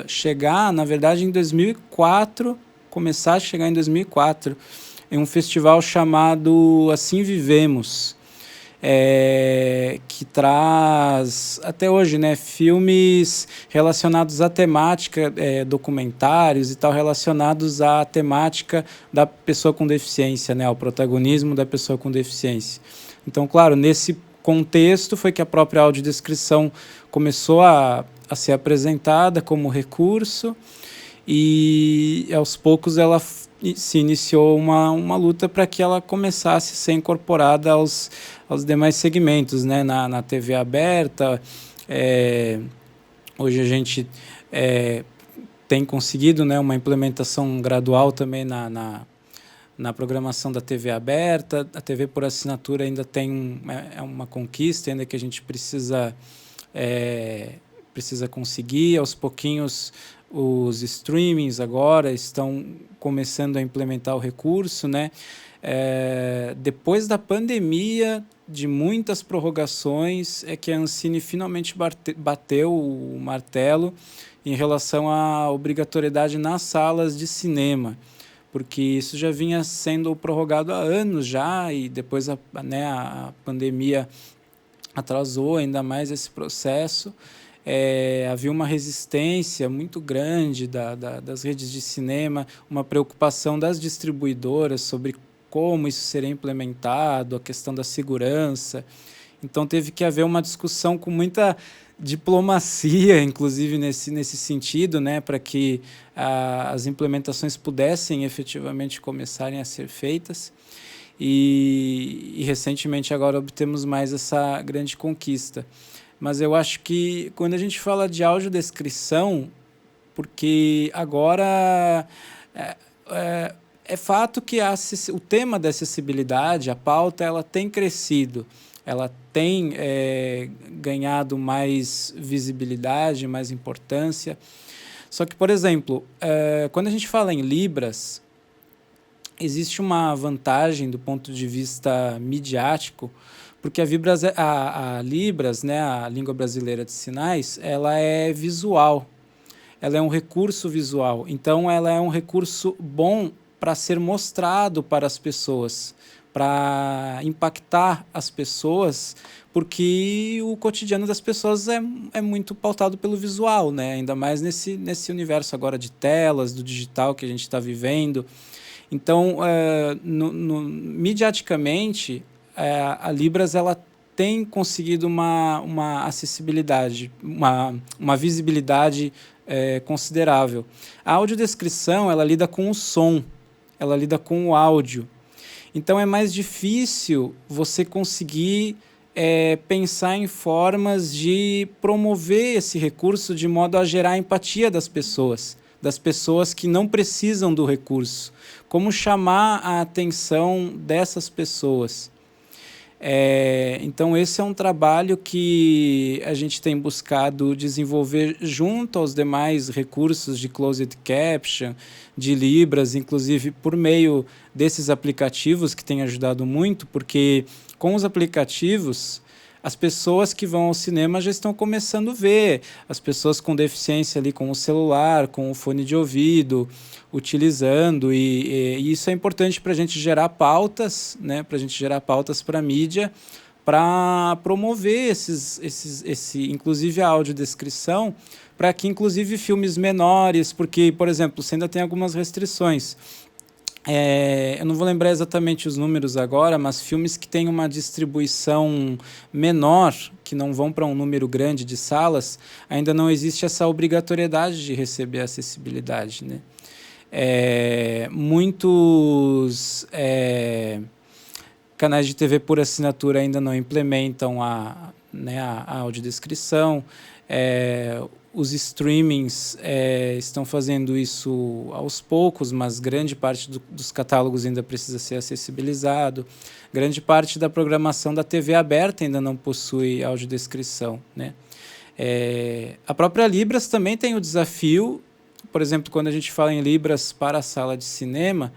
chegar, na verdade, em 2004, começar a chegar em 2004, em um festival chamado Assim Vivemos, que traz, até hoje, né, filmes relacionados à temática, documentários e tal, relacionados à temática da pessoa com deficiência, né, ao protagonismo da pessoa com deficiência. Então, claro, nesse contexto foi que a própria audiodescrição começou a ser apresentada como recurso, e aos poucos ela se iniciou uma luta para que ela começasse a ser incorporada aos demais segmentos, né? Na TV aberta. Hoje a gente tem conseguido, né, uma implementação gradual também na programação da TV aberta. A TV por assinatura ainda tem uma conquista, ainda que a gente precisa conseguir. Aos pouquinhos, os streamings agora estão começando a implementar o recurso, né? Depois da pandemia, de muitas prorrogações, é que a Ancine finalmente bateu o martelo em relação à obrigatoriedade nas salas de cinema, porque isso já vinha sendo prorrogado há anos já, e depois a pandemia atrasou ainda mais esse processo. Havia uma resistência muito grande das redes de cinema, uma preocupação das distribuidoras sobre como isso seria implementado, a questão da segurança. Então teve que haver uma discussão com muita diplomacia, inclusive nesse sentido, né, para que as implementações pudessem efetivamente começarem a ser feitas. E recentemente agora obtemos mais essa grande conquista. Mas eu acho que quando a gente fala de audiodescrição, porque agora é fato que o tema da acessibilidade, a pauta, ela tem crescido, ela tem ganhado mais visibilidade, mais importância. Só que, por exemplo, quando a gente fala em Libras, existe uma vantagem do ponto de vista midiático, porque a Libras, né, a língua brasileira de sinais, ela é visual, ela é um recurso visual, então ela é um recurso bom para ser mostrado para as pessoas, para impactar as pessoas, porque o cotidiano das pessoas é muito pautado pelo visual, né? Ainda mais nesse universo agora de telas, do digital que a gente está vivendo. Então, midiaticamente, a Libras ela tem conseguido uma acessibilidade, uma visibilidade considerável. A audiodescrição ela lida com o som, ela lida com o áudio. Então é mais difícil você conseguir pensar em formas de promover esse recurso de modo a gerar a empatia das pessoas que não precisam do recurso. Como chamar a atenção dessas pessoas. Então esse é um trabalho que a gente tem buscado desenvolver junto aos demais recursos de closed caption, de Libras, inclusive por meio desses aplicativos que têm ajudado muito, porque com os aplicativos as pessoas que vão ao cinema já estão começando a ver, as pessoas com deficiência ali com o celular, com o fone de ouvido, utilizando, e isso é importante para a gente gerar pautas, né, para a gente gerar pautas para a mídia, para promover inclusive a audiodescrição, para que inclusive filmes menores, porque, por exemplo, você ainda tem algumas restrições. Eu não vou lembrar exatamente os números agora, mas filmes que têm uma distribuição menor, que não vão para um número grande de salas, ainda não existe essa obrigatoriedade de receber acessibilidade, né? Muitos canais de TV por assinatura ainda não implementam a audiodescrição. Os streamings estão fazendo isso aos poucos, mas grande parte dos catálogos ainda precisa ser acessibilizado. Grande parte da programação da TV aberta ainda não possui audiodescrição, né? A própria Libras também tem o desafio, por exemplo, quando a gente fala em Libras para a sala de cinema,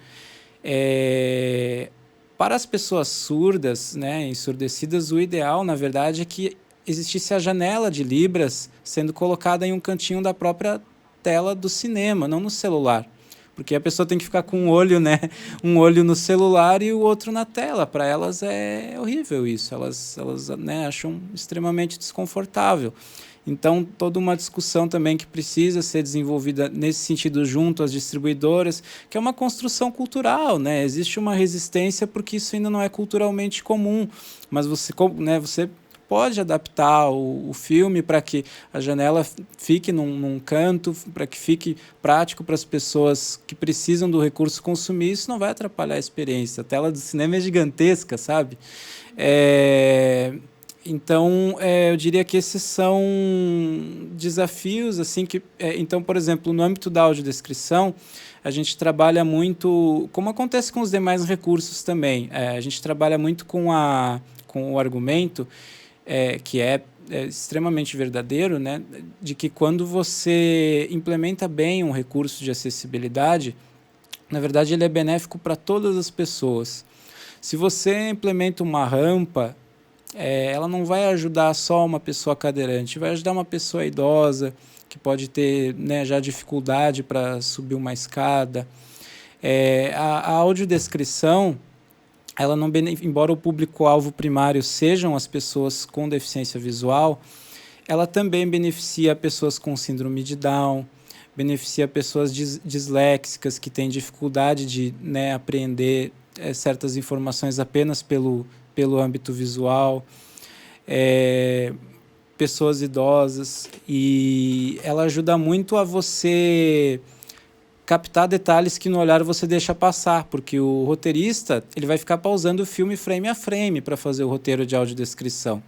para as pessoas surdas, né, ensurdecidas, o ideal, na verdade, é que existisse a janela de Libras sendo colocada em um cantinho da própria tela do cinema, não no celular. Porque a pessoa tem que ficar com um olho, né? Um olho no celular e o outro na tela. Para elas é horrível isso. Elas né, acham extremamente desconfortável. Então, toda uma discussão também que precisa ser desenvolvida nesse sentido junto às distribuidoras, que é uma construção cultural, né? Existe uma resistência porque isso ainda não é culturalmente comum. Mas você pode adaptar o filme para que a janela fique num canto, para que fique prático para as pessoas que precisam do recurso consumir. Isso não vai atrapalhar a experiência. A tela do cinema é gigantesca, sabe? Então, eu diria que esses são desafios, assim, então, por exemplo, no âmbito da audiodescrição, a gente trabalha muito, como acontece com os demais recursos também, a gente trabalha muito com o argumento, que é extremamente verdadeiro, né, de que quando você implementa bem um recurso de acessibilidade, na verdade ele é benéfico para todas as pessoas. Se você implementa uma rampa, ela não vai ajudar só uma pessoa cadeirante, vai ajudar uma pessoa idosa, que pode ter, né, já dificuldade para subir uma escada. A audiodescrição, ela não, embora o público-alvo primário sejam as pessoas com deficiência visual, ela também beneficia pessoas com síndrome de Down, beneficia pessoas disléxicas que têm dificuldade de, né, apreender certas informações apenas pelo âmbito visual, pessoas idosas, e ela ajuda muito a você captar detalhes que no olhar você deixa passar, porque o roteirista ele vai ficar pausando o filme frame a frame para fazer o roteiro de audiodescrição.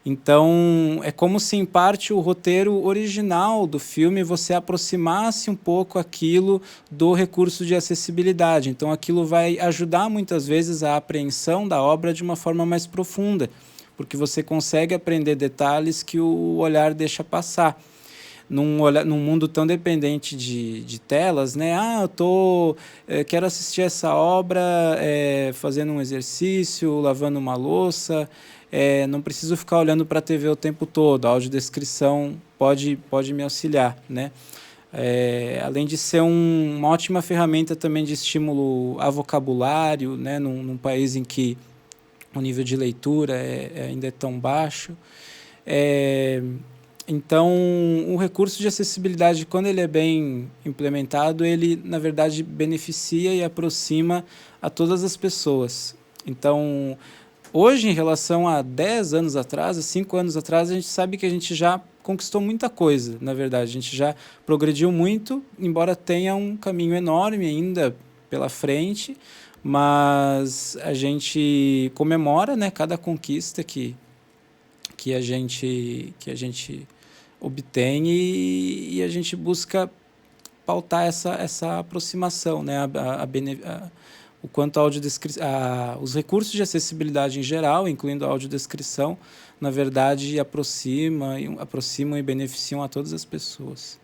Então, é como se, em parte, o roteiro original do filme você aproximasse um pouco aquilo do recurso de acessibilidade. Então, aquilo vai ajudar, muitas vezes, a apreensão da obra de uma forma mais profunda, porque você consegue aprender detalhes que o olhar deixa passar. Num mundo tão dependente de telas, né? Quero assistir essa obra fazendo um exercício, lavando uma louça, não preciso ficar olhando para a TV o tempo todo, a audiodescrição pode me auxiliar, né? Além de ser uma ótima ferramenta também de estímulo a vocabulário, né? Num país em que o nível de leitura ainda é tão baixo. Então, o recurso de acessibilidade, quando ele é bem implementado, ele, na verdade, beneficia e aproxima a todas as pessoas. Então, hoje, em relação a 10 anos atrás, a 5 anos atrás, a gente sabe que a gente já conquistou muita coisa, na verdade. A gente já progrediu muito, embora tenha um caminho enorme ainda pela frente, mas a gente comemora, né, cada conquista que a gente obtém e a gente busca pautar essa aproximação, né? O quanto os recursos de acessibilidade em geral, incluindo a audiodescrição, na verdade aproximam e beneficiam a todas as pessoas.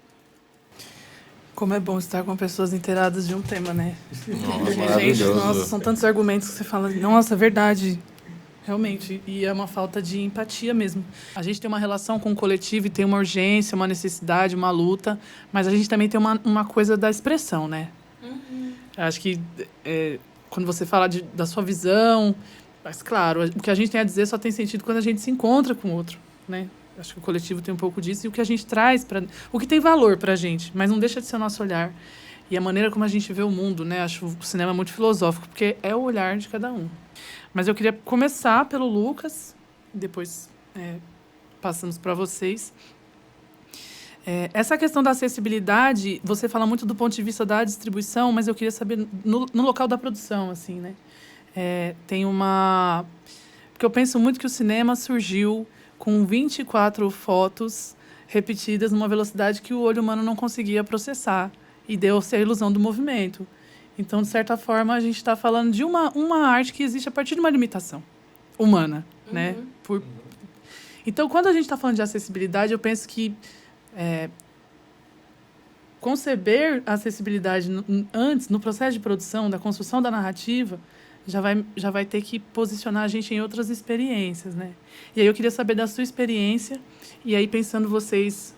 Como é bom estar com pessoas inteiradas de um tema, né? Nossa, maravilhoso. Nossa, são tantos argumentos que você fala, nossa, é verdade. Realmente, e é uma falta de empatia mesmo. A gente tem uma relação com o coletivo e tem uma urgência, uma necessidade, uma luta, mas a gente também tem uma coisa da expressão, né? Acho que quando você fala da sua visão, mas claro, o que a gente tem a dizer só tem sentido quando a gente se encontra com o outro, né? Acho que o coletivo tem um pouco disso e o que a gente traz, o que tem valor pra gente, mas não deixa de ser o nosso olhar. E a maneira como a gente vê o mundo, né? Acho o cinema muito filosófico, porque é o olhar de cada um. Mas eu queria começar pelo Lucas, depois passamos para vocês. Essa questão da acessibilidade, você fala muito do ponto de vista da distribuição, mas eu queria saber no local da produção, assim, né? Porque eu penso muito que o cinema surgiu com 24 fotos repetidas numa velocidade que o olho humano não conseguia processar e deu-se a ilusão do movimento. Então, de certa forma, a gente está falando de uma arte que existe a partir de uma limitação humana, né? Então, quando a gente está falando de acessibilidade, eu penso que conceber a acessibilidade antes, no processo de produção, da construção da narrativa, já vai ter que posicionar a gente em outras experiências, né? E aí eu queria saber da sua experiência, e aí pensando vocês,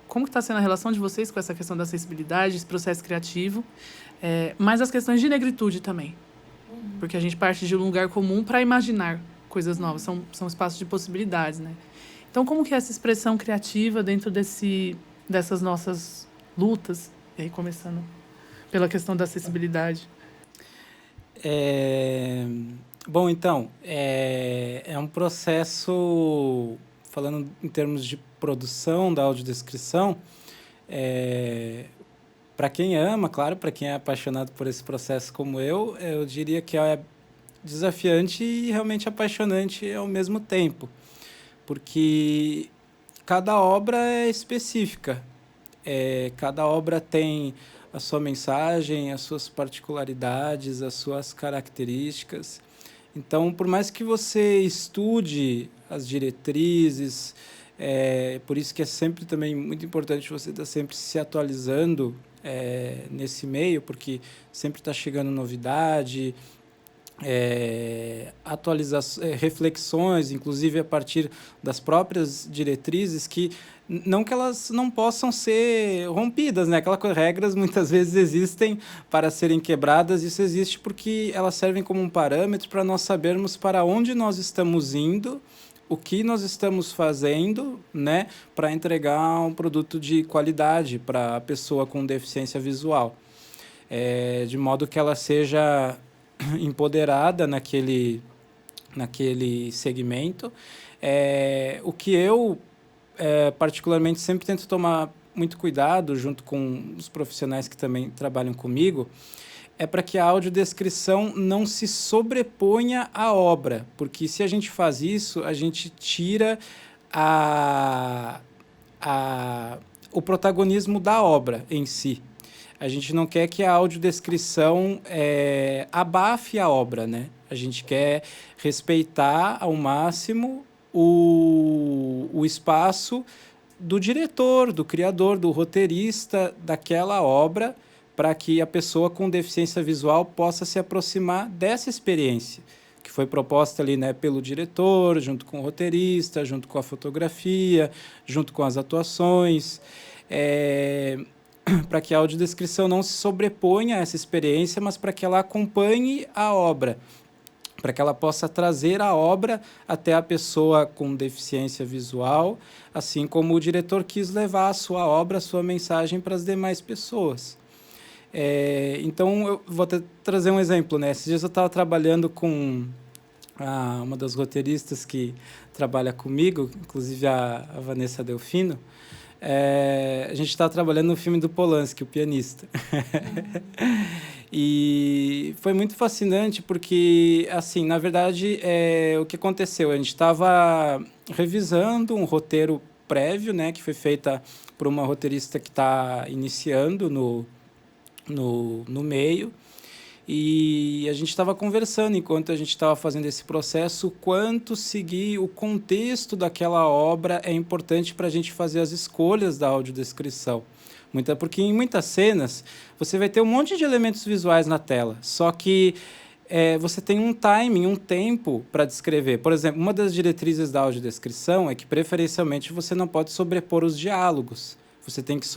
como que está sendo a relação de vocês com essa questão da acessibilidade, esse processo criativo, mas as questões de negritude também. Porque a gente parte de um lugar comum para imaginar coisas novas, são espaços de possibilidades, né? Então, como que é essa expressão criativa dentro dessas nossas lutas? E aí, começando pela questão da acessibilidade. Bom, então, é um processo, falando em termos de produção da audiodescrição, para quem ama, claro, para quem é apaixonado por esse processo como eu diria que é desafiante e realmente apaixonante ao mesmo tempo, porque cada obra é específica, cada obra tem a sua mensagem, as suas particularidades, as suas características. Então, por mais que você estude as diretrizes, por isso que é sempre também muito importante você estar sempre se atualizando nesse meio, porque sempre está chegando novidade, reflexões, inclusive a partir das próprias diretrizes, não que elas não possam ser rompidas, né? Regras muitas vezes existem para serem quebradas, isso existe porque elas servem como um parâmetro para nós sabermos para onde nós estamos indo, o que nós estamos fazendo, né, para entregar um produto de qualidade para a pessoa com deficiência visual, de modo que ela seja empoderada naquele segmento. O que eu, particularmente, sempre tento tomar muito cuidado, junto com os profissionais que também trabalham comigo, é para que a audiodescrição não se sobreponha à obra, porque se a gente faz isso, a gente tira o protagonismo da obra em si. A gente não quer que a audiodescrição abafe a obra, né? A gente quer respeitar ao máximo o espaço do diretor, do criador, do roteirista daquela obra, para que a pessoa com deficiência visual possa se aproximar dessa experiência que foi proposta ali, né, pelo diretor, junto com o roteirista, junto com a fotografia, junto com as atuações, para que a audiodescrição não se sobreponha a essa experiência, mas para que ela acompanhe a obra, para que ela possa trazer a obra até a pessoa com deficiência visual, assim como o diretor quis levar a sua obra, a sua mensagem para as demais pessoas. Então, eu vou trazer um exemplo, né? Esses dias eu estava trabalhando com uma das roteiristas que trabalha comigo, inclusive a Vanessa Delfino. A gente estava trabalhando no filme do Polanski, O Pianista. E foi muito fascinante porque, assim, na verdade, o que aconteceu? A gente estava revisando um roteiro prévio, né, que foi feita por uma roteirista que está iniciando no meio, e a gente estava conversando enquanto a gente estava fazendo esse processo, o quanto seguir o contexto daquela obra é importante para a gente fazer as escolhas da audiodescrição. Porque em muitas cenas você vai ter um monte de elementos visuais na tela, só que você tem um timing, um tempo para descrever. Por exemplo, uma das diretrizes da audiodescrição é que, preferencialmente, você não pode sobrepor os diálogos. Você tem que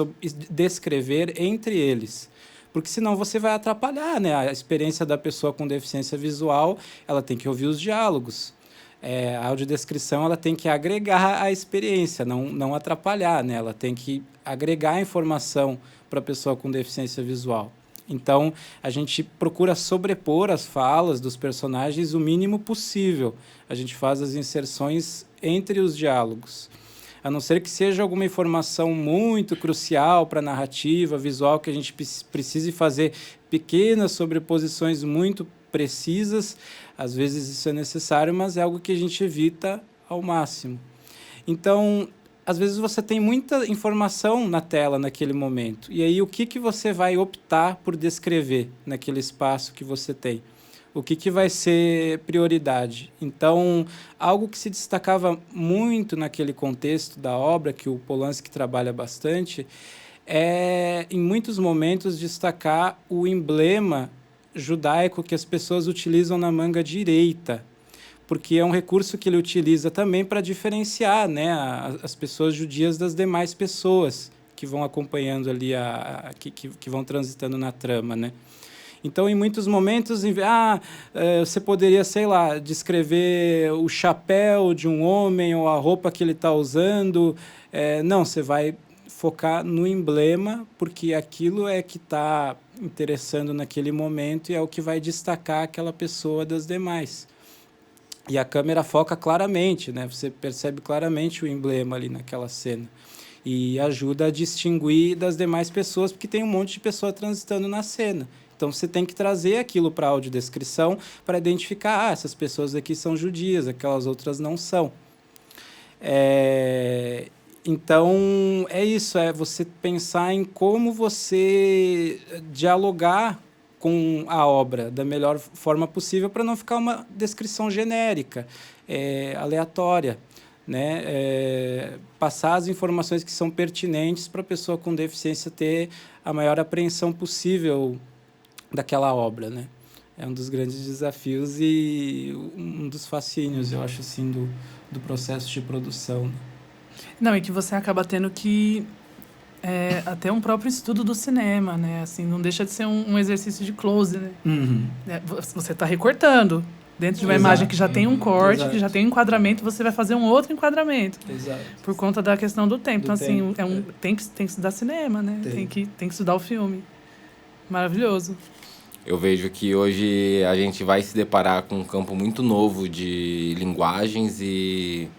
descrever entre eles, porque senão você vai atrapalhar, né? A experiência da pessoa com deficiência visual, ela tem que ouvir os diálogos. A audiodescrição, ela tem que agregar a experiência, não atrapalhar, né? Ela tem que agregar informação para a pessoa com deficiência visual. Então, a gente procura sobrepor as falas dos personagens o mínimo possível. A gente faz as inserções entre os diálogos. A não ser que seja alguma informação muito crucial para a narrativa visual, que a gente precise fazer pequenas sobreposições muito precisas. Às vezes isso é necessário, mas é algo que a gente evita ao máximo. Então, às vezes você tem muita informação na tela naquele momento. E aí, o que você vai optar por descrever naquele espaço que você tem? O que vai ser prioridade? Então, algo que se destacava muito naquele contexto da obra, que o Polanski trabalha bastante, em muitos momentos, destacar o emblema judaico que as pessoas utilizam na manga direita, porque é um recurso que ele utiliza também para diferenciar, né, as pessoas judias das demais pessoas que vão acompanhando ali, que vão transitando na trama, né? Então, em muitos momentos, você poderia, sei lá, descrever o chapéu de um homem ou a roupa que ele está usando. Não, você vai focar no emblema, porque aquilo é que está interessando naquele momento e é o que vai destacar aquela pessoa das demais. E a câmera foca claramente, né? Você percebe claramente o emblema ali naquela cena. E ajuda a distinguir das demais pessoas, porque tem um monte de pessoa transitando na cena. Então, você tem que trazer aquilo para a audiodescrição para identificar, essas pessoas aqui são judias, aquelas outras não são. Então, é isso, você pensar em como você dialogar com a obra da melhor forma possível para não ficar uma descrição genérica, aleatória, né? Passar as informações que são pertinentes para a pessoa com deficiência ter a maior apreensão possível daquela obra, né? é um dos grandes desafios e um dos fascínios, eu acho, assim, do processo de produção. Não, e que você acaba tendo que até um próprio estudo do cinema, né? Assim, não deixa de ser um exercício de close, né? Você está recortando. Dentro de uma imagem que já tem um corte, que já tem um enquadramento, você vai fazer um outro enquadramento. Exato. Por conta da questão do tempo. Então, assim, tem que estudar cinema, né? Tem que estudar o filme. Maravilhoso. Eu vejo que hoje a gente vai se deparar com um campo muito novo de linguagens e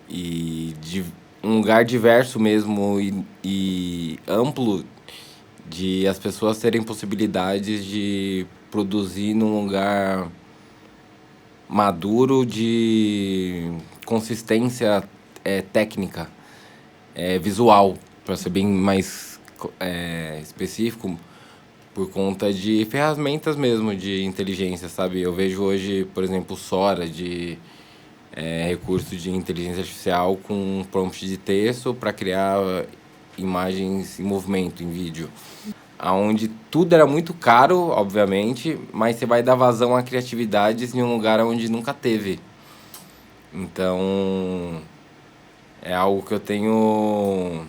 de um lugar diverso mesmo e amplo de as pessoas terem possibilidades de produzir num lugar maduro de consistência técnica, visual, para ser bem mais específico, por conta de ferramentas mesmo de inteligência, sabe? Eu vejo hoje, por exemplo, o Sora, de recurso de inteligência artificial com prompt de texto para criar imagens em movimento, em vídeo. Onde tudo era muito caro, obviamente, mas você vai dar vazão a criatividades em um lugar onde nunca teve. Então, é algo que eu tenho,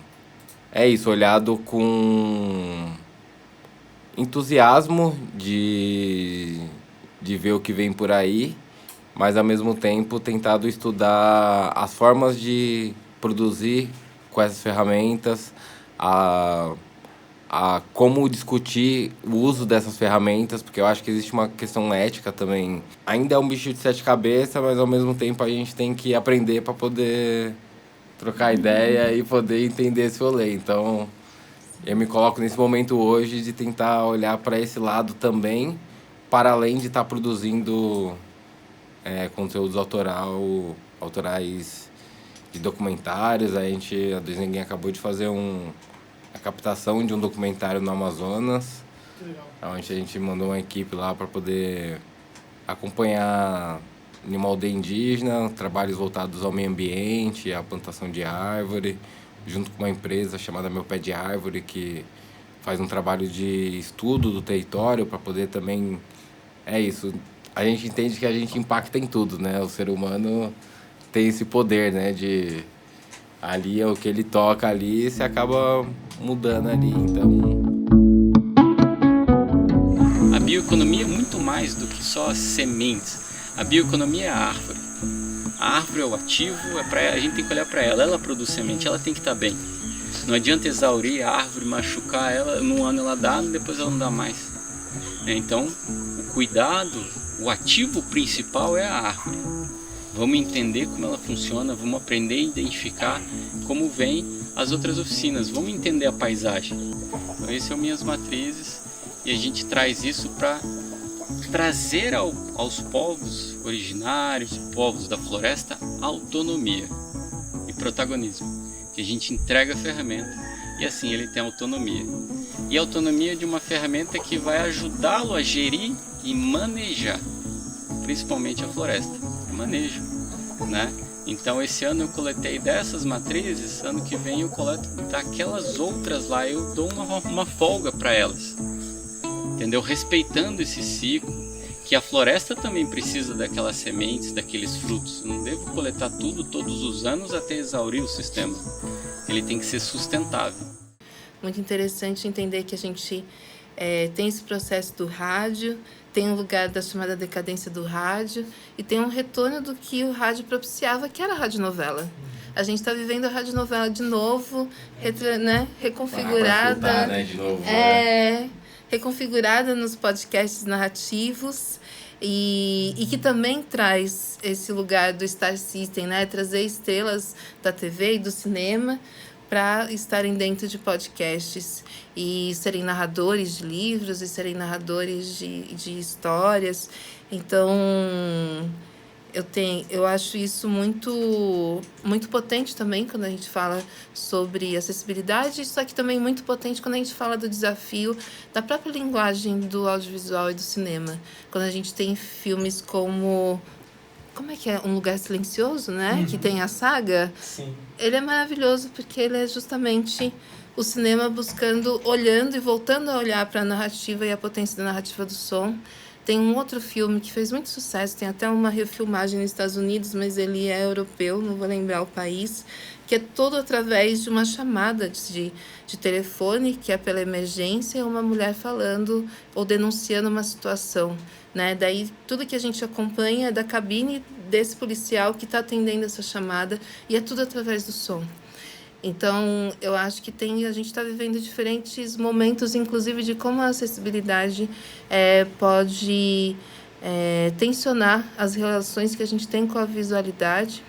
olhado com entusiasmo de ver o que vem por aí, mas ao mesmo tempo tentado estudar as formas de produzir com essas ferramentas, a como discutir o uso dessas ferramentas, porque eu acho que existe uma questão ética também. Ainda é um bicho de 7 cabeças, mas ao mesmo tempo a gente tem que aprender para poder trocar ideia e poder entender esse rolê. Então, eu me coloco nesse momento hoje de tentar olhar para esse lado também, para além de estar produzindo conteúdos autorais de documentários. A Dois Ninguém acabou de fazer a captação de um documentário no Amazonas, onde a gente mandou uma equipe lá para poder acompanhar em uma aldeia indígena, trabalhos voltados ao meio ambiente, à plantação de árvore, junto com uma empresa chamada Meu Pé de Árvore, que faz um trabalho de estudo do território para poder também... A gente entende que a gente impacta em tudo, né? O ser humano tem esse poder, né? De... Ali é o que ele toca ali, você acaba mudando ali, então... A bioeconomia é muito mais do que só sementes. A bioeconomia é a árvore. A árvore é o ativo, a gente tem que olhar para ela. Ela produz semente, ela tem que estar bem. Não adianta exaurir a árvore, machucar ela, num ano ela dá, depois ela não dá mais. Então, o cuidado, o ativo principal é a árvore. Vamos entender como ela funciona, vamos aprender a identificar como vem as outras oficinas, vamos entender a paisagem. Então, essas são minhas matrizes e a gente traz isso para trazer aos povos originários, povos da floresta, autonomia e protagonismo. Que a gente entrega a ferramenta e assim ele tem autonomia. E a autonomia de uma ferramenta que vai ajudá-lo a gerir e manejar, principalmente a floresta. Manejo, né? Então esse ano eu coletei dessas matrizes, ano que vem eu coleto daquelas outras lá, eu dou uma folga para elas, entendeu? Respeitando esse ciclo, que a floresta também precisa daquelas sementes, daqueles frutos. Eu não devo coletar tudo todos os anos até exaurir o sistema. Ele tem que ser sustentável. Muito interessante entender que a gente tem esse processo do rádio, tem um lugar da chamada decadência do rádio e tem um retorno do que o rádio propiciava, que era a radionovela. A gente está vivendo a radionovela de novo, reconfigurada. Voltar, né, de novo, reconfigurada nos podcasts narrativos e que também traz esse lugar do Star System, né? Trazer estrelas da TV e do cinema para estarem dentro de podcasts e serem narradores de livros e serem narradores de histórias. Então, eu acho isso muito, muito potente também quando a gente fala sobre acessibilidade, só que também muito potente quando a gente fala do desafio da própria linguagem do audiovisual e do cinema. Quando a gente tem filmes como é que é? Um Lugar Silencioso, né? Uhum. Que tem a saga. Sim. Ele é maravilhoso porque ele é justamente o cinema olhando e voltando a olhar para a narrativa e a potência da narrativa do som, Tem um outro filme que fez muito sucesso, tem até uma refilmagem nos Estados Unidos, mas ele é europeu, não vou lembrar o país, que é todo através de uma chamada de telefone, que é pela emergência, uma mulher falando ou denunciando uma situação, né? Daí tudo que a gente acompanha é da cabine desse policial que está atendendo essa chamada, e é tudo através do som. Então, eu acho que a gente está vivendo diferentes momentos, inclusive de como a acessibilidade pode tensionar as relações que a gente tem com a visualidade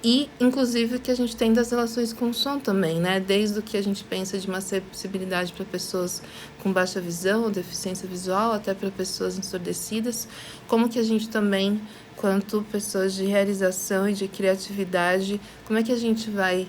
e, inclusive, que a gente tem das relações com o som também, né? Desde o que a gente pensa de uma acessibilidade para pessoas com baixa visão ou deficiência visual, até para pessoas ensurdecidas, como que a gente também, quanto pessoas de realização e de criatividade, como é que a gente vai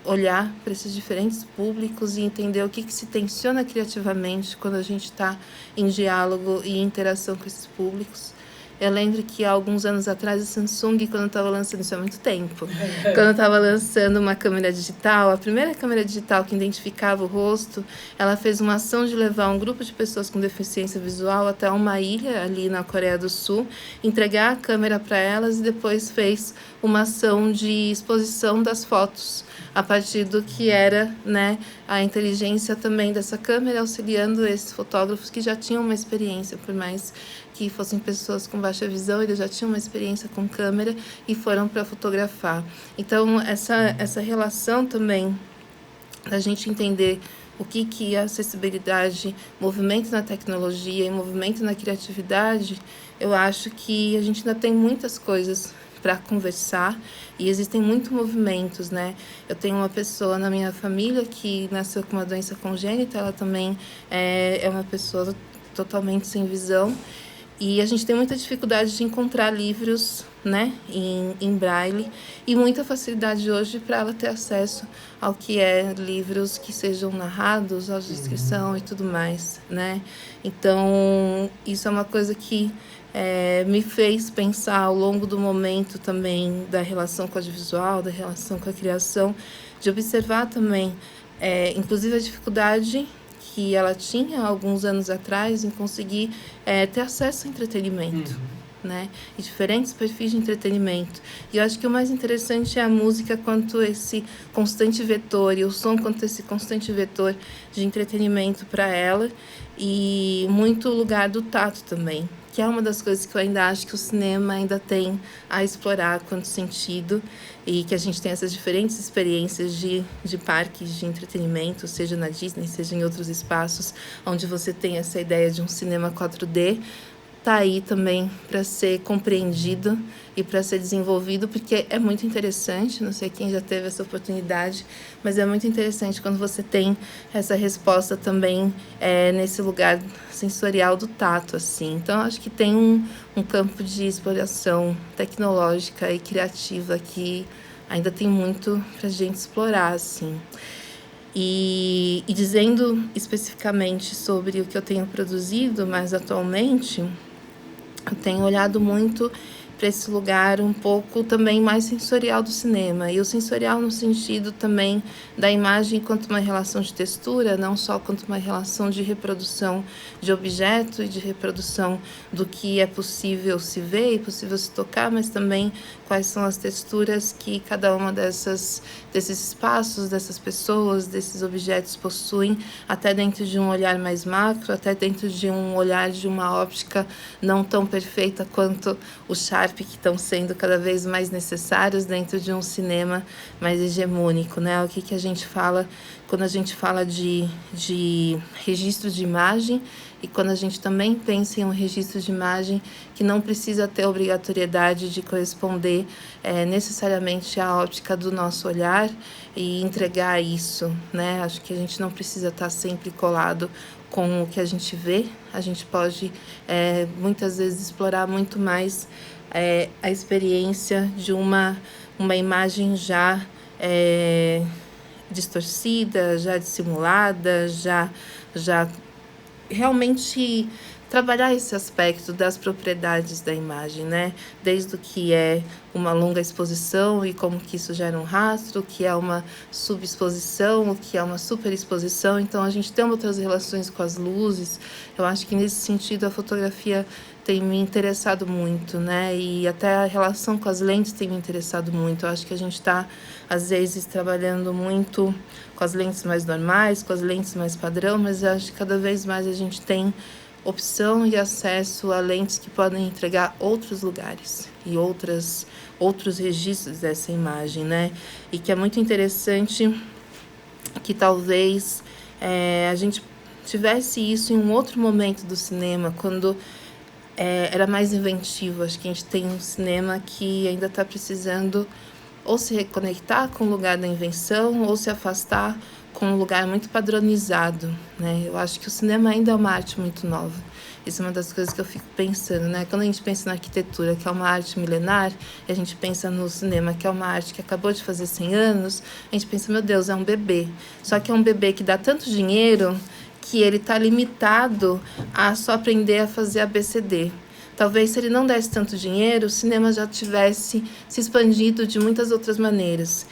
olhar para esses diferentes públicos e entender o que se tensiona criativamente quando a gente está em diálogo e interação com esses públicos. Eu lembro que há alguns anos atrás a Samsung, quando estava lançando, isso há muito tempo, quando estava lançando uma câmera digital, a primeira câmera digital que identificava o rosto, ela fez uma ação de levar um grupo de pessoas com deficiência visual até uma ilha ali na Coreia do Sul, entregar a câmera para elas e depois fez uma ação de exposição das fotos, a partir do que era, né, a inteligência também dessa câmera, auxiliando esses fotógrafos que já tinham uma experiência, por mais que fossem pessoas com baixa visão, eles já tinham uma experiência com câmera e foram para fotografar. Então, essa relação também da gente entender o que é acessibilidade, movimento na tecnologia e movimento na criatividade, eu acho que a gente ainda tem muitas coisas para conversar e existem muitos movimentos, né? Eu tenho uma pessoa na minha família que nasceu com uma doença congênita, ela também é uma pessoa totalmente sem visão. E a gente tem muita dificuldade de encontrar livros, né, em braille, e muita facilidade hoje para ela ter acesso ao que é livros que sejam narrados, audiodescrição e tudo mais, né? Então, isso é uma coisa que me fez pensar ao longo do momento também da relação com o audiovisual, da relação com a criação, de observar também, inclusive a dificuldade que ela tinha alguns anos atrás em conseguir ter acesso ao entretenimento, né? E diferentes perfis de entretenimento. E eu acho que o mais interessante é a música quanto esse constante vetor, e o som quanto esse constante vetor de entretenimento para ela, e muito lugar do tato também, que é uma das coisas que eu ainda acho que o cinema ainda tem a explorar quanto sentido, e que a gente tem essas diferentes experiências de parques de entretenimento, seja na Disney, seja em outros espaços, onde você tem essa ideia de um cinema 4D, tá aí também para ser compreendido e para ser desenvolvido, porque é muito interessante, não sei quem já teve essa oportunidade, mas é muito interessante quando você tem essa resposta também nesse lugar sensorial do tato, assim. Então, acho que tem um campo de exploração tecnológica e criativa que ainda tem muito para a gente explorar, assim. E dizendo especificamente sobre o que eu tenho produzido mais atualmente, eu tenho olhado muito para esse lugar um pouco também mais sensorial do cinema. E o sensorial no sentido também da imagem quanto uma relação de textura, não só quanto uma relação de reprodução de objeto e de reprodução do que é possível se ver e possível se tocar, mas também quais são as texturas que cada uma desses espaços, dessas pessoas, desses objetos possuem, até dentro de um olhar mais macro, até dentro de um olhar de uma óptica não tão perfeita quanto o Sharp, que estão sendo cada vez mais necessários dentro de um cinema mais hegemônico, né? O que a gente fala quando a gente fala de registro de imagem, e quando a gente também pensa em um registro de imagem que não precisa ter obrigatoriedade de corresponder necessariamente à óptica do nosso olhar e entregar isso, né? Acho que a gente não precisa estar sempre colado com o que a gente vê, a gente pode muitas vezes explorar muito mais a experiência de uma imagem já distorcida, já dissimulada, já realmente trabalhar esse aspecto das propriedades da imagem, né? Desde o que é uma longa exposição e como que isso gera um rastro, o que é uma subexposição, o que é uma superexposição. Então, a gente tem outras relações com as luzes. Eu acho que, nesse sentido, a fotografia tem me interessado muito, né? E até a relação com as lentes tem me interessado muito. Eu acho que a gente está, às vezes, trabalhando muito com as lentes mais normais, com as lentes mais padrão, mas eu acho que cada vez mais a gente tem opção e acesso a lentes que podem entregar outros lugares e outros registros dessa imagem, né? E que é muito interessante que talvez a gente tivesse isso em um outro momento do cinema, quando era mais inventivo. Acho que a gente tem um cinema que ainda está precisando ou se reconectar com o lugar da invenção ou se afastar com um lugar muito padronizado, né? Eu acho que o cinema ainda é uma arte muito nova. Isso é uma das coisas que eu fico pensando, né? Quando a gente pensa na arquitetura, que é uma arte milenar, e a gente pensa no cinema, que é uma arte que acabou de fazer 100 anos, a gente pensa, meu Deus, é um bebê. Só que é um bebê que dá tanto dinheiro que ele está limitado a só aprender a fazer ABCD. Talvez, se ele não desse tanto dinheiro, o cinema já tivesse se expandido de muitas outras maneiras.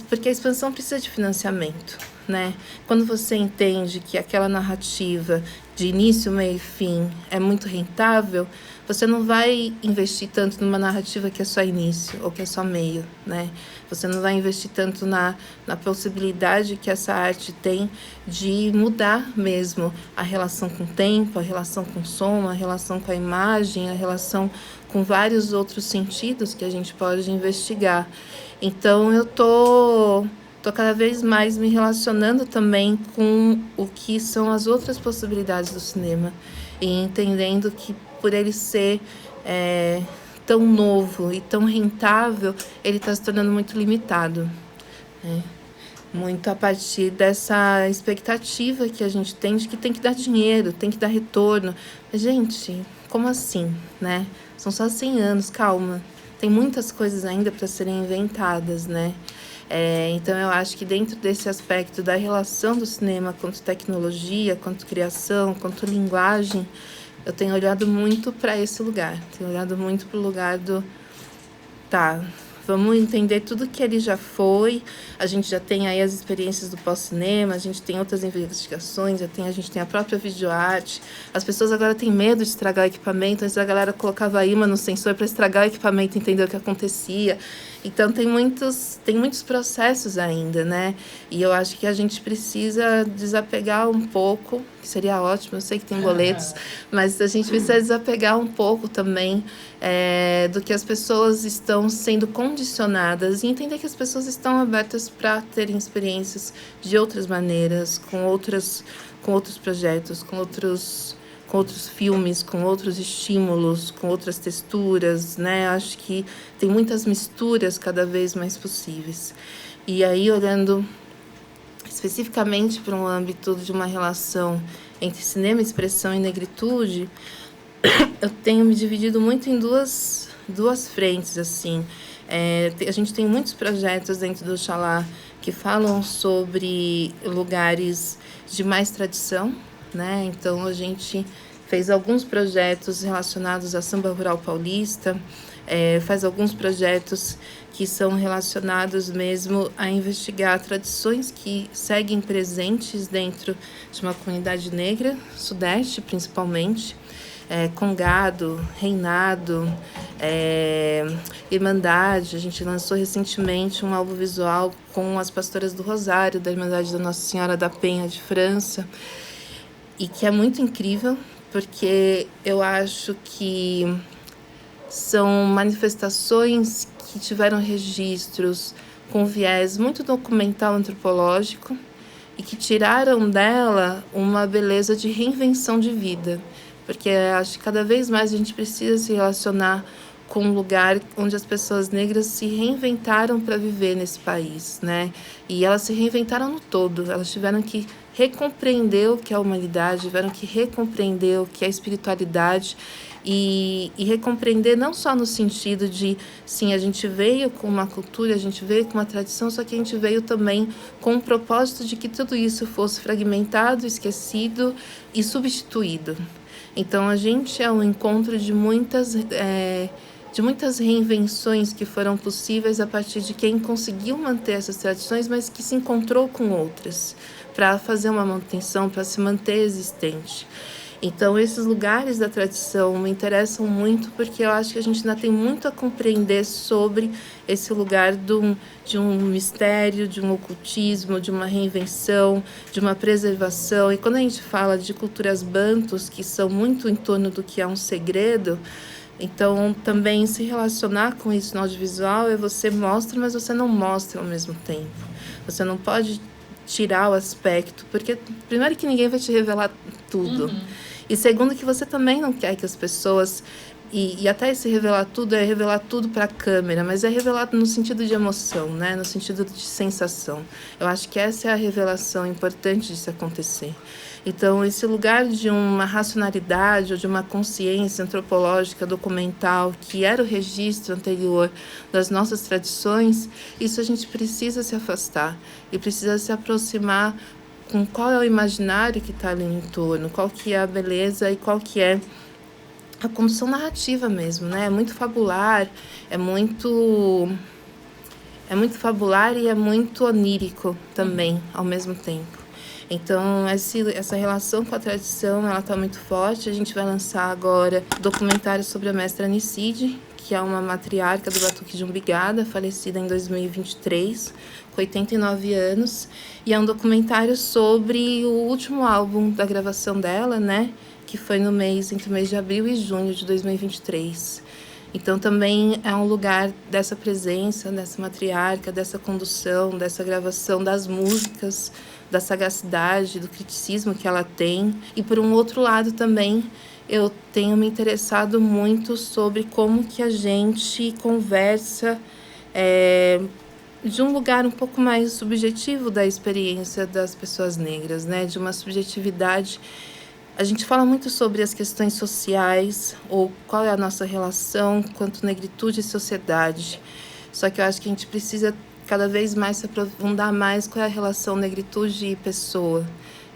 Porque a expansão precisa de financiamento, né? Quando você entende que aquela narrativa de início, meio e fim é muito rentável, você não vai investir tanto numa narrativa que é só início ou que é só meio, né? Você não vai investir tanto na possibilidade que essa arte tem de mudar mesmo a relação com o tempo, a relação com o som, a relação com a imagem, a relação com vários outros sentidos que a gente pode investigar. Então, eu tô cada vez mais me relacionando também com o que são as outras possibilidades do cinema e entendendo que, por ele ser tão novo e tão rentável, ele está se tornando muito limitado, né? Muito a partir dessa expectativa que a gente tem de que tem que dar dinheiro, tem que dar retorno. Mas, gente, como assim, né? São só 100 anos, calma. Tem muitas coisas ainda para serem inventadas, né? Então, eu acho que dentro desse aspecto da relação do cinema quanto tecnologia, quanto criação, quanto linguagem, eu tenho olhado muito para esse lugar. Tenho olhado muito para o lugar do... Vamos entender tudo que ele já foi. A gente já tem aí as experiências do pós-cinema, a gente tem outras investigações, a gente tem a própria videoarte. As pessoas agora têm medo de estragar o equipamento. Antes a galera colocava imã no sensor para estragar o equipamento, entender o que acontecia. Então, tem muitos processos ainda, né? E eu acho que a gente precisa desapegar um pouco, que seria ótimo, eu sei que tem boletos, mas a gente precisa desapegar um pouco também do que as pessoas estão sendo condicionadas e entender que as pessoas estão abertas para terem experiências de outras maneiras, com outros projetos, com outros filmes, com outros estímulos, com outras texturas, né? Acho que tem muitas misturas cada vez mais possíveis. E aí, olhando especificamente para um âmbito de uma relação entre cinema, expressão e negritude, eu tenho me dividido muito em duas frentes, assim. A gente tem muitos projetos dentro do Oxalá que falam sobre lugares de mais tradição, né? Então, a gente fez alguns projetos relacionados à samba rural paulista, faz alguns projetos que são relacionados mesmo a investigar tradições que seguem presentes dentro de uma comunidade negra, sudeste principalmente, Congado, Reinado, Irmandade. A gente lançou recentemente um álbum visual com as pastoras do Rosário, da Irmandade da Nossa Senhora da Penha de França, e que é muito incrível, porque eu acho que são manifestações que tiveram registros com viés muito documental antropológico e que tiraram dela uma beleza de reinvenção de vida, porque acho que cada vez mais a gente precisa se relacionar com um lugar onde as pessoas negras se reinventaram para viver nesse país, né? E elas se reinventaram no todo, elas tiveram que recompreender o que é a humanidade, tiveram que recompreender o que é a espiritualidade e recompreender não só no sentido de, sim, a gente veio com uma cultura, a gente veio com uma tradição, só que a gente veio também com o propósito de que tudo isso fosse fragmentado, esquecido e substituído. Então, a gente é um encontro de muitas reinvenções que foram possíveis a partir de quem conseguiu manter essas tradições, mas que se encontrou com outras, para fazer uma manutenção, para se manter existente. Então, esses lugares da tradição me interessam muito, porque eu acho que a gente ainda tem muito a compreender sobre esse lugar de um mistério, de um ocultismo, de uma reinvenção, de uma preservação. E quando a gente fala de culturas bantus, que são muito em torno do que é um segredo, então também se relacionar com isso no audiovisual é você mostra, mas você não mostra ao mesmo tempo. Você não pode tirar o aspecto, porque primeiro que ninguém vai te revelar tudo. E segundo que você também não quer que as pessoas... E até esse revelar tudo é revelar tudo para a câmera, mas é revelar no sentido de emoção, né? No sentido de sensação. Eu acho que essa é a revelação importante de se acontecer. Então, esse lugar de uma racionalidade ou de uma consciência antropológica, documental, que era o registro anterior das nossas tradições, isso a gente precisa se afastar e precisa se aproximar com qual é o imaginário que está ali em torno, qual que é a beleza e qual que é a condução narrativa mesmo, né? É muito fabular, é muito fabular e é muito onírico também, ao mesmo tempo. Então, essa relação com a tradição, ela está muito forte. A gente vai lançar agora um documentário sobre a mestra Nicide, que é uma matriarca do Batuque de Umbigada, falecida em 2023, com 89 anos. E é um documentário sobre o último álbum da gravação dela, né? Que foi entre o mês de abril e junho de 2023. Então, também é um lugar dessa presença, dessa matriarca, dessa condução, dessa gravação das músicas, da sagacidade, do criticismo que ela tem. E, por um outro lado, também, eu tenho me interessado muito sobre como que a gente conversa de um lugar um pouco mais subjetivo da experiência das pessoas negras, né? De uma subjetividade. A gente fala muito sobre as questões sociais, ou qual é a nossa relação quanto negritude e sociedade. Só que eu acho que a gente precisa cada vez mais se aprofundar mais qual é a relação negritude e pessoa.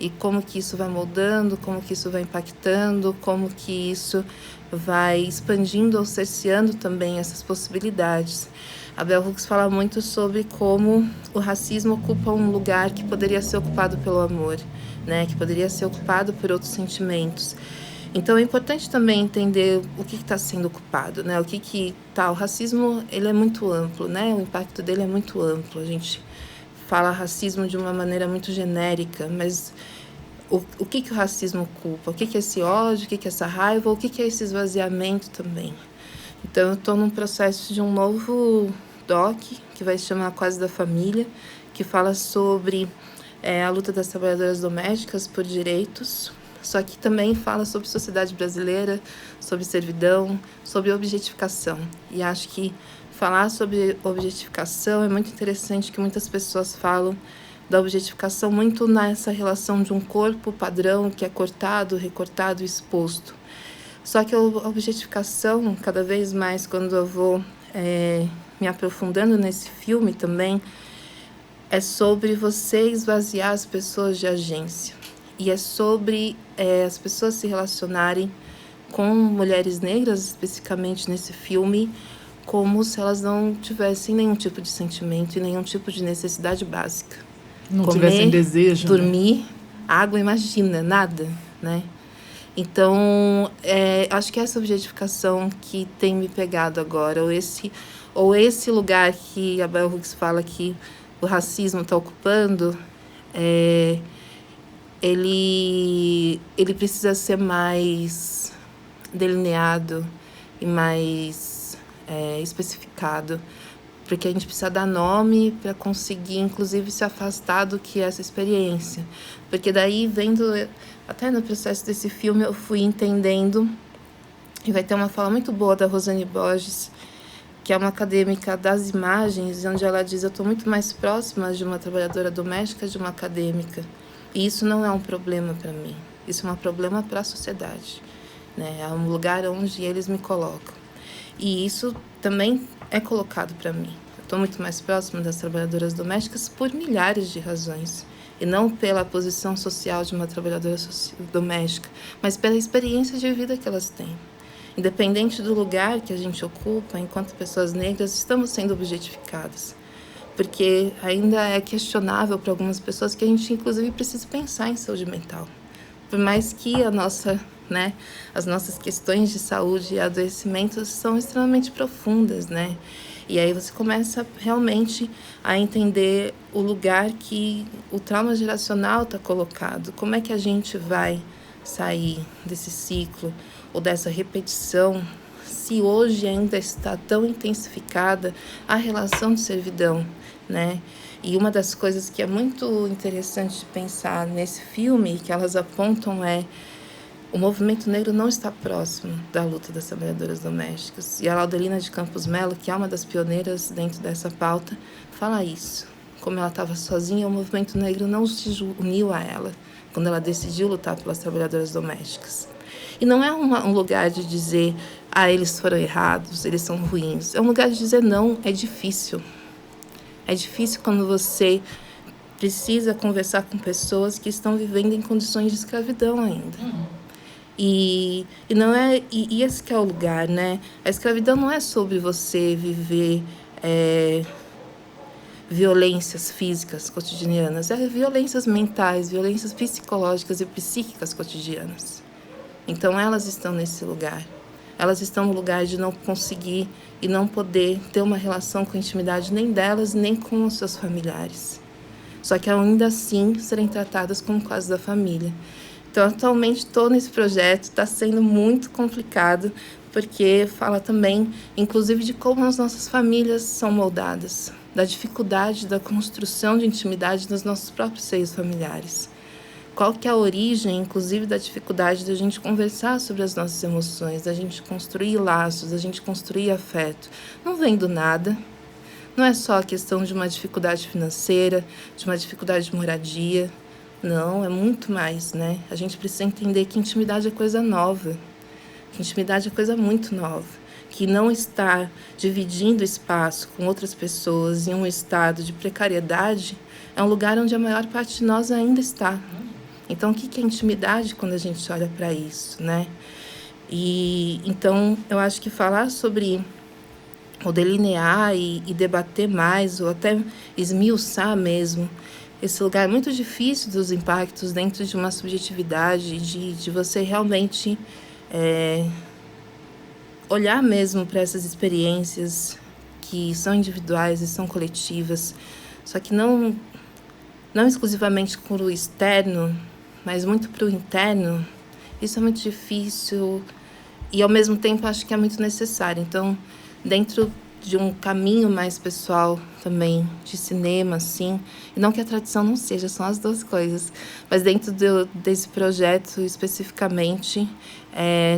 E como que isso vai moldando, como que isso vai impactando, como que isso vai expandindo ou cerceando também essas possibilidades. A Bell Hooks fala muito sobre como o racismo ocupa um lugar que poderia ser ocupado pelo amor, né? Que poderia ser ocupado por outros sentimentos. Então é importante também entender o que está sendo ocupado, né? O racismo, ele é muito amplo, né? O impacto dele é muito amplo. A gente fala racismo de uma maneira muito genérica, mas o que o racismo ocupa? O que é esse ódio? O que é essa raiva? O que é esse esvaziamento também? Então eu estou num processo de um novo doc, que vai se chamar Quase da Família, que fala sobre a luta das trabalhadoras domésticas por direitos, só que também fala sobre sociedade brasileira, sobre servidão, sobre objetificação. E acho que falar sobre objetificação é muito interessante, que muitas pessoas falam da objetificação muito nessa relação de um corpo padrão que é cortado, recortado e exposto. Só que a objetificação, cada vez mais, quando eu vou me aprofundando nesse filme também, é sobre você esvaziar as pessoas de agência. E é sobre as pessoas se relacionarem com mulheres negras, especificamente nesse filme, como se elas não tivessem nenhum tipo de sentimento e nenhum tipo de necessidade básica. Não Comer, tivessem desejo. Dormir, né? Água, imagina, nada, né? Então, acho que essa objetificação que tem me pegado agora, ou esse lugar que a Bell Hooks fala que o racismo está ocupando, ele precisa ser mais delineado e mais especificado, porque a gente precisa dar nome para conseguir, inclusive, se afastar do que é essa experiência. Porque daí, até no processo desse filme, eu fui entendendo, e vai ter uma fala muito boa da Rosane Borges, que é uma acadêmica das imagens, onde ela diz: eu estou muito mais próxima de uma trabalhadora doméstica de uma acadêmica. E isso não é um problema para mim, isso é um problema para a sociedade, né? É um lugar onde eles me colocam. E isso também é colocado para mim. estou muito mais próxima das trabalhadoras domésticas por milhares de razões. E não pela posição social de uma trabalhadora doméstica, mas pela experiência de vida que elas têm. Independente do lugar que a gente ocupa, enquanto pessoas negras, estamos sendo objetificadas. Porque ainda é questionável para algumas pessoas que a gente, inclusive, precisa pensar em saúde mental. Por mais que as nossas questões de saúde e adoecimentos são extremamente profundas, né? E aí você começa realmente a entender o lugar que o trauma geracional está colocado. Como é que a gente vai sair desse ciclo ou dessa repetição, se hoje ainda está tão intensificada a relação de servidão, né? E uma das coisas que é muito interessante de pensar nesse filme, que elas apontam, é o movimento negro não está próximo da luta das trabalhadoras domésticas. E a Laudelina de Campos Melo, que é uma das pioneiras dentro dessa pauta, fala isso. Como ela estava sozinha, o movimento negro não se uniu a ela quando ela decidiu lutar pelas trabalhadoras domésticas. E não é um lugar de dizer, eles foram errados, eles são ruins. É um lugar de dizer, não, é difícil. É difícil quando você precisa conversar com pessoas que estão vivendo em condições de escravidão ainda. E não é, e esse que é o lugar, né? A escravidão não é sobre você viver violências físicas cotidianas, é violências mentais, violências psicológicas e psíquicas cotidianas. Então elas estão nesse lugar. Elas estão no lugar de não conseguir e não poder ter uma relação com a intimidade nem delas, nem com os seus familiares. Só que ainda assim serem tratadas como quase da família. Então, atualmente, estou nesse projeto, está sendo muito complicado, porque fala também, inclusive, de como as nossas famílias são moldadas, da dificuldade da construção de intimidade nos nossos próprios seios familiares. Qual que é a origem, inclusive, da dificuldade da gente conversar sobre as nossas emoções, da gente construir laços, da gente construir afeto. Não vem do nada. Não é só a questão de uma dificuldade financeira, de uma dificuldade de moradia. Não, é muito mais, né? A gente precisa entender que intimidade é coisa nova. Que intimidade é coisa muito nova. Que não estar dividindo espaço com outras pessoas em um estado de precariedade é um lugar onde a maior parte de nós ainda está. Então, o que é intimidade quando a gente olha para isso, né? E então, eu acho que falar sobre ou delinear e debater mais, ou até esmiuçar mesmo, esse lugar muito difícil dos impactos dentro de uma subjetividade, de você realmente olhar mesmo para essas experiências que são individuais e são coletivas, só que não exclusivamente para o externo, mas muito para o interno. Isso é muito difícil e, ao mesmo tempo, acho que é muito necessário. Então, dentro de um caminho mais pessoal também, de cinema, assim, e não que a tradição não seja, são as duas coisas, mas dentro desse projeto especificamente,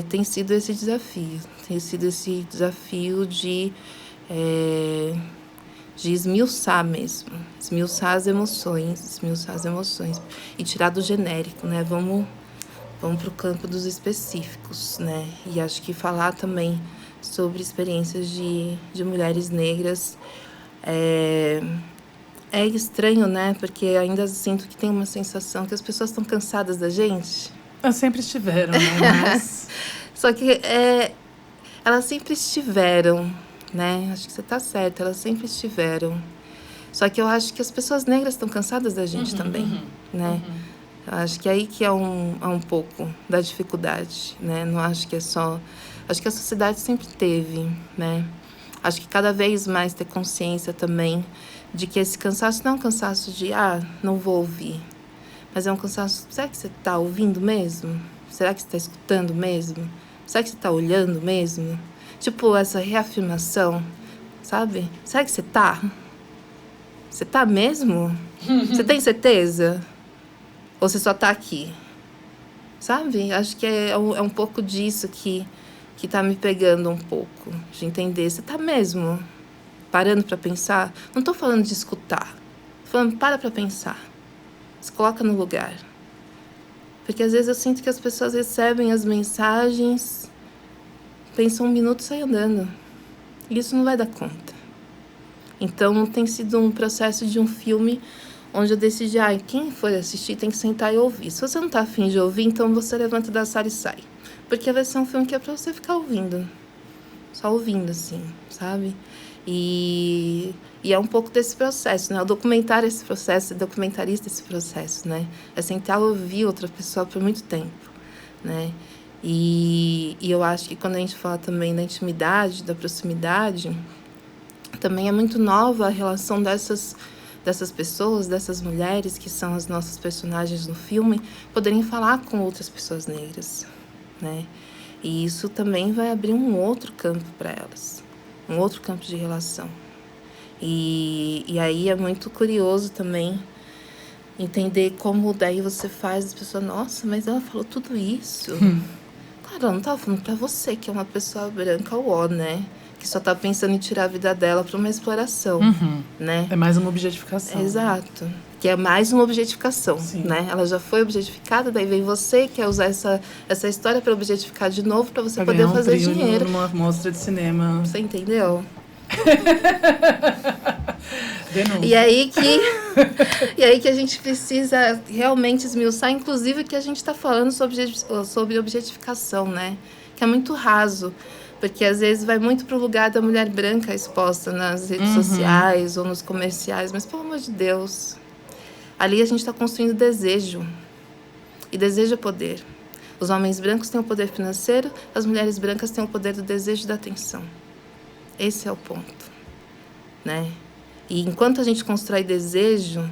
tem sido esse desafio de esmiuçar mesmo, esmiuçar as emoções e tirar do genérico, né? Vamos para o campo dos específicos, né? E acho que falar também sobre experiências de mulheres negras é estranho, né? Porque ainda sinto que tem uma sensação que as pessoas estão cansadas da gente. Elas sempre estiveram, né? Mas... Só que elas sempre estiveram, né? Acho que você está certa, elas sempre estiveram. Só que eu acho que as pessoas negras estão cansadas da gente também, né? Eu acho que aí que é um pouco da dificuldade, né? Não acho que é só... Acho que a sociedade sempre teve, né? Acho que cada vez mais ter consciência também de que esse cansaço não é um cansaço de, não vou ouvir. Mas é um cansaço, será que você está ouvindo mesmo? Será que você está escutando mesmo? Será que você está olhando mesmo? Tipo, essa reafirmação, sabe? Será que você tá? Você tá mesmo? Você tem certeza? Ou você só tá aqui? Sabe? Acho que é um pouco disso que tá me pegando um pouco. De entender, você tá mesmo parando para pensar? Não tô falando de escutar. Tô falando, para pensar. Se coloca no lugar. Porque às vezes eu sinto que as pessoas recebem as mensagens, pensam um minuto e saem andando. E isso não vai dar conta. Então, tem sido um processo de um filme onde eu decidi, quem for assistir tem que sentar e ouvir. Se você não tá afim de ouvir, então você levanta da sala e sai. Porque vai ser um filme que é pra você ficar ouvindo. Só ouvindo, assim, sabe? E é um pouco desse processo, né? O documentário esse processo, o documentarista esse processo, né? É sentar e ouvir outra pessoa por muito tempo, né? E eu acho que quando a gente fala também da intimidade, da proximidade, também é muito nova a relação dessas pessoas, dessas mulheres que são as nossas personagens no filme, poderem falar com outras pessoas negras, né? E isso também vai abrir um outro campo para elas, um outro campo de relação. E aí é muito curioso também entender como daí você faz as pessoas, nossa, mas ela falou tudo isso. Claro, ela não estava falando para você, que é uma pessoa branca ou né? Que só tá pensando em tirar a vida dela para uma exploração, né? É mais uma objetificação. Exato. Que é mais uma objetificação, Sim. né? Ela já foi objetificada, daí vem você, quer usar essa história para objetificar de novo, para você Pra poder ganhar um fazer prêmio dinheiro. numa mostra de cinema. Você entendeu? Denúncia. E aí que a gente precisa realmente esmiuçar, inclusive que a gente está falando sobre objetificação, né? Que é muito raso, porque às vezes vai muito para o lugar da mulher branca exposta nas redes sociais ou nos comerciais, mas pelo amor de Deus, ali a gente está construindo desejo, e desejo é poder. Os homens brancos têm o poder financeiro, as mulheres brancas têm o poder do desejo e da atenção. Esse é o ponto, né? E enquanto a gente constrói desejo,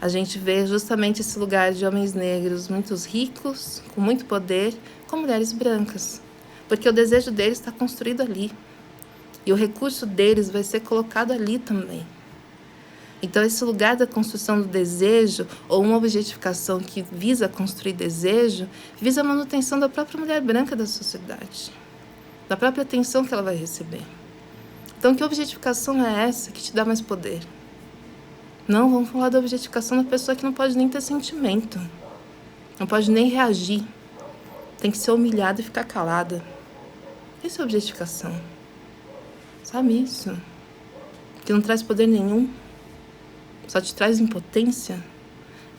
a gente vê justamente esse lugar de homens negros muito ricos, com muito poder, com mulheres brancas. Porque o desejo deles está construído ali. E o recurso deles vai ser colocado ali também. Então, esse lugar da construção do desejo, ou uma objetificação que visa construir desejo, visa a manutenção da própria mulher branca da sociedade. Da própria atenção que ela vai receber. Então, que objetificação é essa que te dá mais poder? Não, vamos falar da objetificação da pessoa que não pode nem ter sentimento. Não pode nem reagir. Tem que ser humilhada e ficar calada. Isso é objetificação. Sabe isso? Que não traz poder nenhum. Só te traz impotência.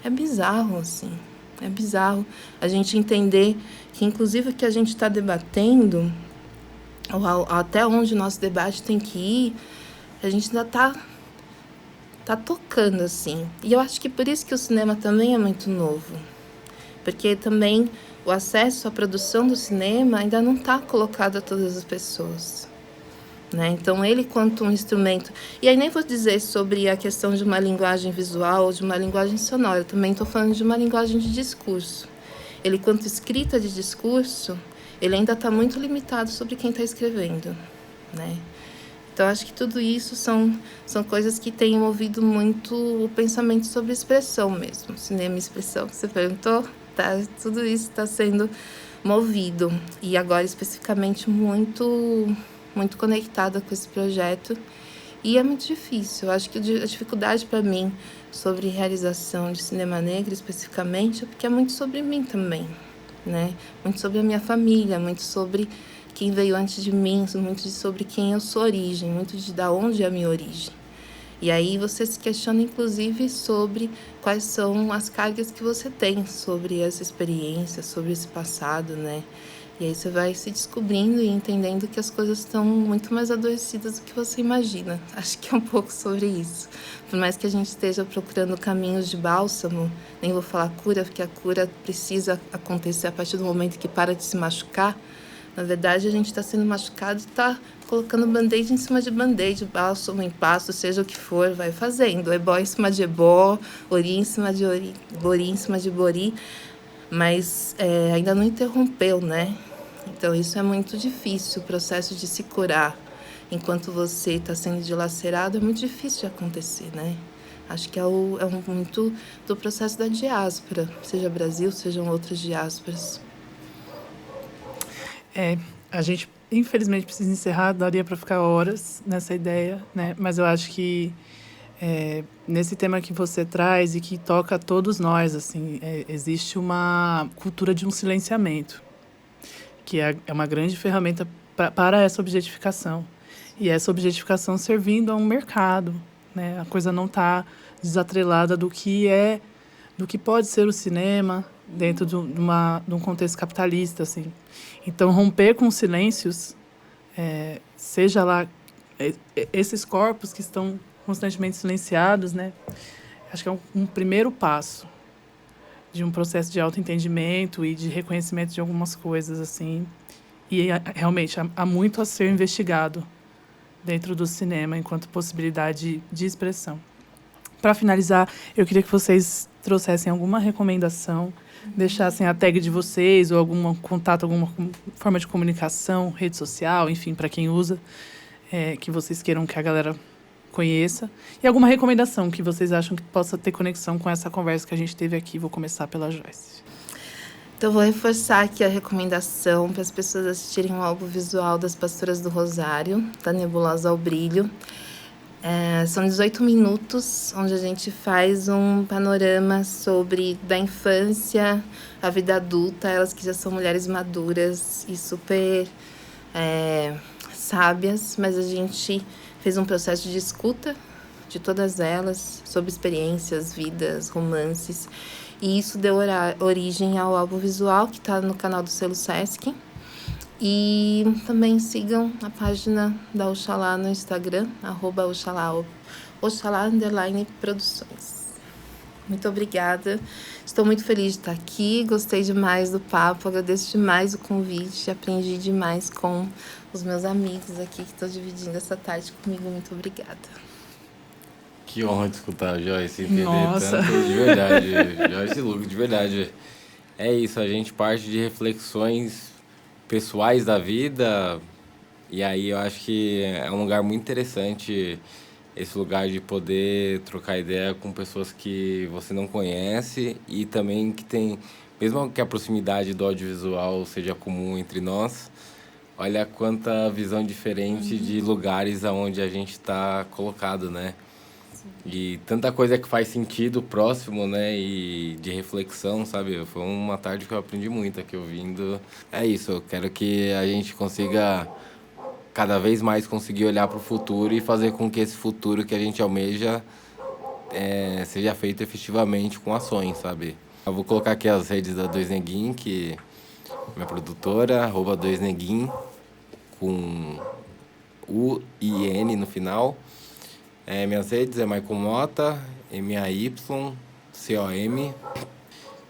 É bizarro, assim. É bizarro a gente entender que, inclusive, o que a gente está debatendo, ou até onde o nosso debate tem que ir, a gente ainda tá tocando, assim. E eu acho que por isso que o cinema também é muito novo. Porque também o acesso à produção do cinema ainda não está colocado a todas as pessoas, né? Então, ele quanto um instrumento... E aí nem vou dizer sobre a questão de uma linguagem visual ou de uma linguagem sonora. Eu também estou falando de uma linguagem de discurso. Ele, quanto escrita de discurso, ele ainda está muito limitado sobre quem está escrevendo, né? Então, acho que tudo isso são coisas que têm movido muito o pensamento sobre expressão mesmo. Cinema e expressão, que você perguntou, tá? Tudo isso está sendo movido. E agora, especificamente, muito conectada com esse projeto. E é muito difícil. Eu acho que a dificuldade para mim sobre realização de cinema negro, especificamente, é porque é muito sobre mim também, né? Muito sobre a minha família, muito sobre quem veio antes de mim, muito sobre quem eu sou origem, muito de da onde é a minha origem. E aí você se questiona, inclusive, sobre quais são as cargas que você tem sobre essa experiência, sobre esse passado, né? E aí você vai se descobrindo e entendendo que as coisas estão muito mais adoecidas do que você imagina. Acho que é um pouco sobre isso. Por mais que a gente esteja procurando caminhos de bálsamo, nem vou falar cura, porque a cura precisa acontecer a partir do momento que para de se machucar. Na verdade, a gente está sendo machucado e está colocando band-aid em cima de band-aid, bálsamo em pasto, seja o que for, vai fazendo. Ebó em cima de ebó, ori em cima de ori, bori em cima de bori, mas ainda não interrompeu, né? Então, isso é muito difícil, o processo de se curar enquanto você está sendo dilacerado é muito difícil de acontecer, né? Acho que é muito do processo da diáspora, seja Brasil, sejam outras diásporas. A gente, infelizmente, precisa encerrar, daria para ficar horas nessa ideia, né? Mas eu acho que nesse tema que você traz e que toca a todos nós, assim, existe uma cultura de um silenciamento, que é uma grande ferramenta para essa objetificação. E essa objetificação servindo a um mercado, né? A coisa não está desatrelada do que pode ser o cinema dentro de um contexto capitalista, assim. Então, romper com os silêncios, seja lá esses corpos que estão constantemente silenciados, né? Acho que é um primeiro passo de um processo de autoentendimento e de reconhecimento de algumas coisas, assim. E realmente há muito a ser investigado dentro do cinema enquanto possibilidade de expressão. Para finalizar, eu queria que vocês trouxessem alguma recomendação, deixassem a tag de vocês ou algum contato, alguma forma de comunicação, rede social, enfim, para quem usa, que vocês queiram que a galera conheça. E alguma recomendação que vocês acham que possa ter conexão com essa conversa que a gente teve aqui. Vou começar pela Joyce. Então, vou reforçar aqui a recomendação para as pessoas assistirem o álbum visual das Pastoras do Rosário, da Nebulosa ao Brilho. São 18 minutos, onde a gente faz um panorama da infância, a vida adulta, elas que já são mulheres maduras e super sábias, mas a gente fez um processo de escuta de todas elas, sobre experiências, vidas, romances, e isso deu origem ao álbum visual, que está no canal do selo Sesc. E também sigam a página da Oxalá no Instagram, @Oxalá_produções. Muito obrigada. Estou muito feliz de estar aqui, gostei demais do papo, agradeço demais o convite, aprendi demais com os meus amigos aqui que estão dividindo essa tarde comigo. Muito obrigada. Que honra de escutar a Joyce, entender Nossa. tanto de verdade. Joyce Lucas, de verdade. É isso, a gente parte de reflexões pessoais da vida, e aí eu acho que é um lugar muito interessante, esse lugar de poder trocar ideia com pessoas que você não conhece e também que tem, mesmo que a proximidade do audiovisual seja comum entre nós, olha quanta visão diferente de lugares aonde a gente está colocado, né? E tanta coisa que faz sentido próximo, né? E de reflexão, sabe? Foi uma tarde que eu aprendi muito aqui ouvindo. É isso, eu quero que a gente consiga cada vez mais conseguir olhar para o futuro e fazer com que esse futuro que a gente almeja seja feito efetivamente com ações, sabe? Eu vou colocar aqui as redes da Dois Neguin, que é minha produtora, @2neguin, com U-I-N no final. Minhas redes é Michael Mota, MAYCOM,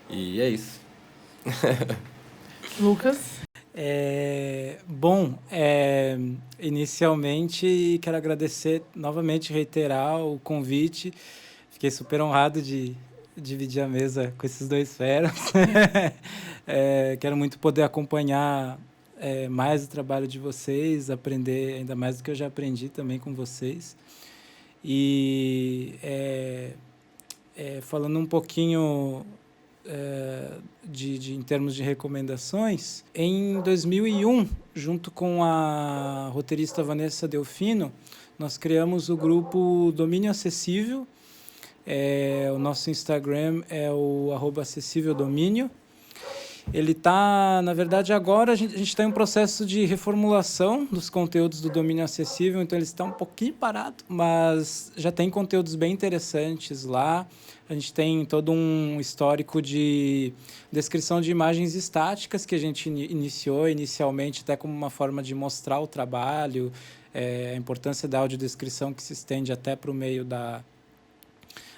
e é isso. Lucas? Inicialmente quero agradecer, novamente reiterar o convite. Fiquei super honrado de dividir a mesa com esses dois feras. Quero muito poder acompanhar mais o trabalho de vocês, aprender ainda mais do que eu já aprendi também com vocês. E falando um pouquinho em termos de recomendações, em 2001, junto com a roteirista Vanessa Delfino, nós criamos o grupo Domínio Acessível. O nosso Instagram é o @acessíveldomínio. Ele está, na verdade, agora a gente está em um processo de reformulação dos conteúdos do Domínio Acessível, então ele está um pouquinho parado, mas já tem conteúdos bem interessantes lá. A gente tem todo um histórico de descrição de imagens estáticas que a gente iniciou inicialmente até como uma forma de mostrar o trabalho, a importância da audiodescrição que se estende até para o meio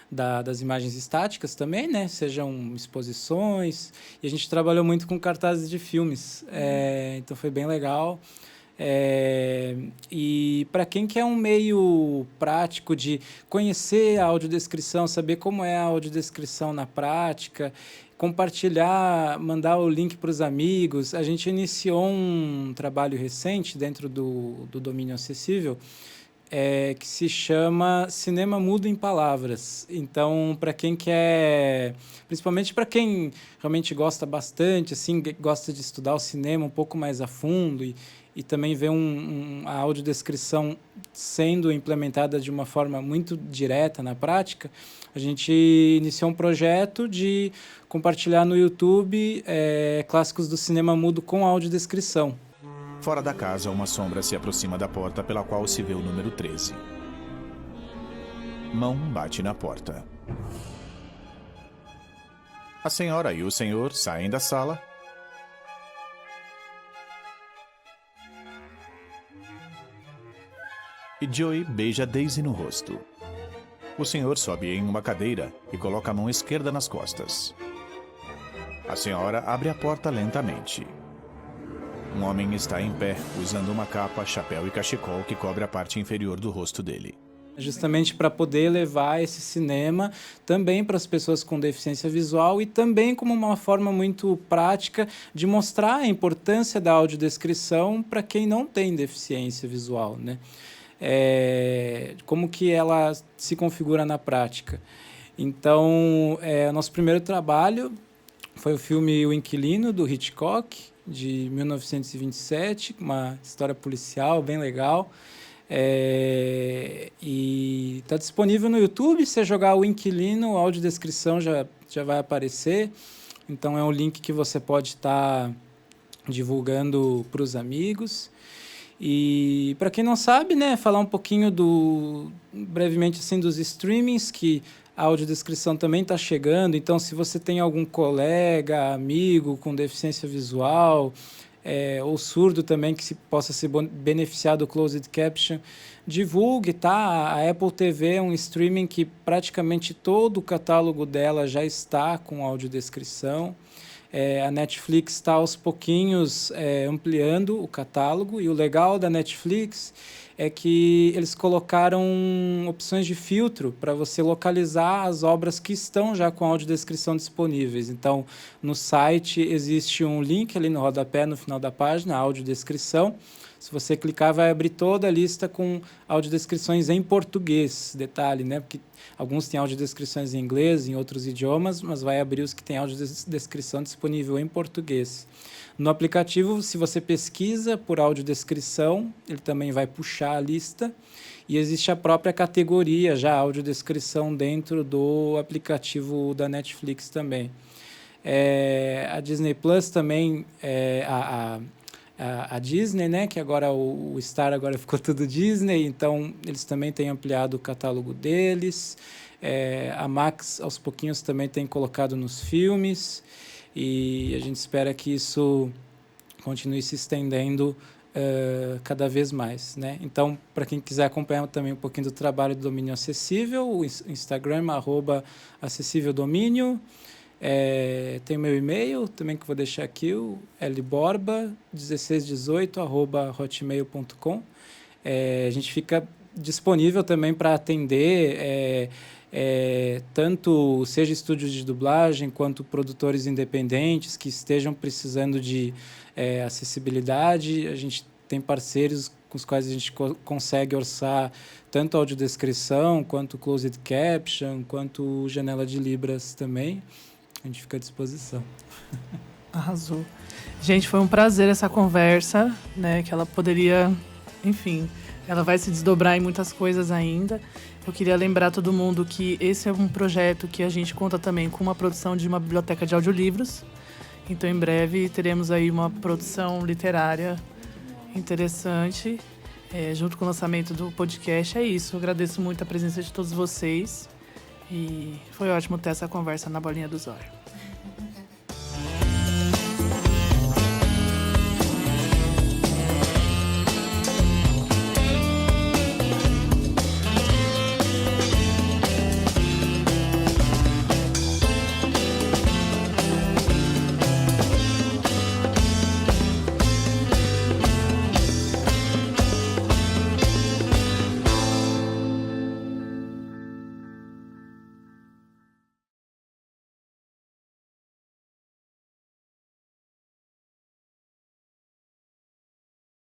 das imagens estáticas também, né? Sejam exposições. E a gente trabalhou muito com cartazes de filmes. Então foi bem legal. E para quem quer um meio prático de conhecer a audiodescrição, saber como é a audiodescrição na prática, compartilhar, mandar o link para os amigos, a gente iniciou um trabalho recente dentro do Domínio Acessível, que se chama Cinema Mudo em Palavras. Então, para quem quer, principalmente para quem realmente gosta bastante, assim, gosta de estudar o cinema um pouco mais a fundo e também ver a audiodescrição sendo implementada de uma forma muito direta na prática, a gente iniciou um projeto de compartilhar no YouTube clássicos do cinema mudo com audiodescrição. Fora da casa, uma sombra se aproxima da porta pela qual se vê o número 13. Mão bate na porta. A senhora e o senhor saem da sala. E Joey beija Daisy no rosto. O senhor sobe em uma cadeira e coloca a mão esquerda nas costas. A senhora abre a porta lentamente. Um homem está em pé, usando uma capa, chapéu e cachecol que cobre a parte inferior do rosto dele. Justamente para poder levar esse cinema também para as pessoas com deficiência visual e também como uma forma muito prática de mostrar a importância da audiodescrição para quem não tem deficiência visual, né? Como que ela se configura na prática. Então, nosso primeiro trabalho foi o filme O Inquilino, do Hitchcock, de 1927, uma história policial bem legal. E está disponível no YouTube. Se você jogar O Inquilino, a audiodescrição já vai aparecer. Então, é um link que você pode estar divulgando para os amigos. E para quem não sabe, né, falar um pouquinho brevemente assim, dos streamings, que a audiodescrição também está chegando. Então, se você tem algum colega, amigo com deficiência visual, ou surdo também, que possa se beneficiar do Closed Caption, divulgue, tá? A Apple TV é um streaming que praticamente todo o catálogo dela já está com audiodescrição. A Netflix está aos pouquinhos ampliando o catálogo, e o legal da Netflix é que eles colocaram opções de filtro para você localizar as obras que estão já com audiodescrição disponíveis. Então, no site existe um link ali no rodapé, no final da página, audiodescrição. Se você clicar, vai abrir toda a lista com audiodescrições em português. Detalhe, né? Porque alguns têm audiodescrições em inglês, em outros idiomas, mas vai abrir os que têm audiodescrição disponível em português. No aplicativo, se você pesquisa por audiodescrição, ele também vai puxar a lista. E existe a própria categoria, já audiodescrição, dentro do aplicativo da Netflix também. A Disney Plus também, a Disney, né, que agora o Star agora ficou tudo Disney, então eles também têm ampliado o catálogo deles. A Max, aos pouquinhos, também tem colocado nos filmes, e a gente espera que isso continue se estendendo cada vez mais, né? Então, para quem quiser acompanhar também um pouquinho do trabalho do Domínio Acessível, o Instagram, @acessíveldomínio. Tem o meu e-mail também, que eu vou deixar aqui, o lborba1618@hotmail.com. A gente fica disponível também para atender tanto seja estúdios de dublagem quanto produtores independentes que estejam precisando de acessibilidade. A gente tem parceiros com os quais a gente consegue orçar tanto audiodescrição, quanto closed caption, quanto janela de libras também. A gente fica à disposição. Arrasou. Gente, foi um prazer essa conversa, né? Que ela poderia, enfim, ela vai se desdobrar em muitas coisas ainda. Eu queria lembrar todo mundo que esse é um projeto que a gente conta também com uma produção de uma biblioteca de audiolivros. Então, em breve, teremos aí uma produção literária interessante, junto com o lançamento do podcast. É isso, eu agradeço muito a presença de todos vocês. E foi ótimo ter essa conversa na Bolinha do Zóio.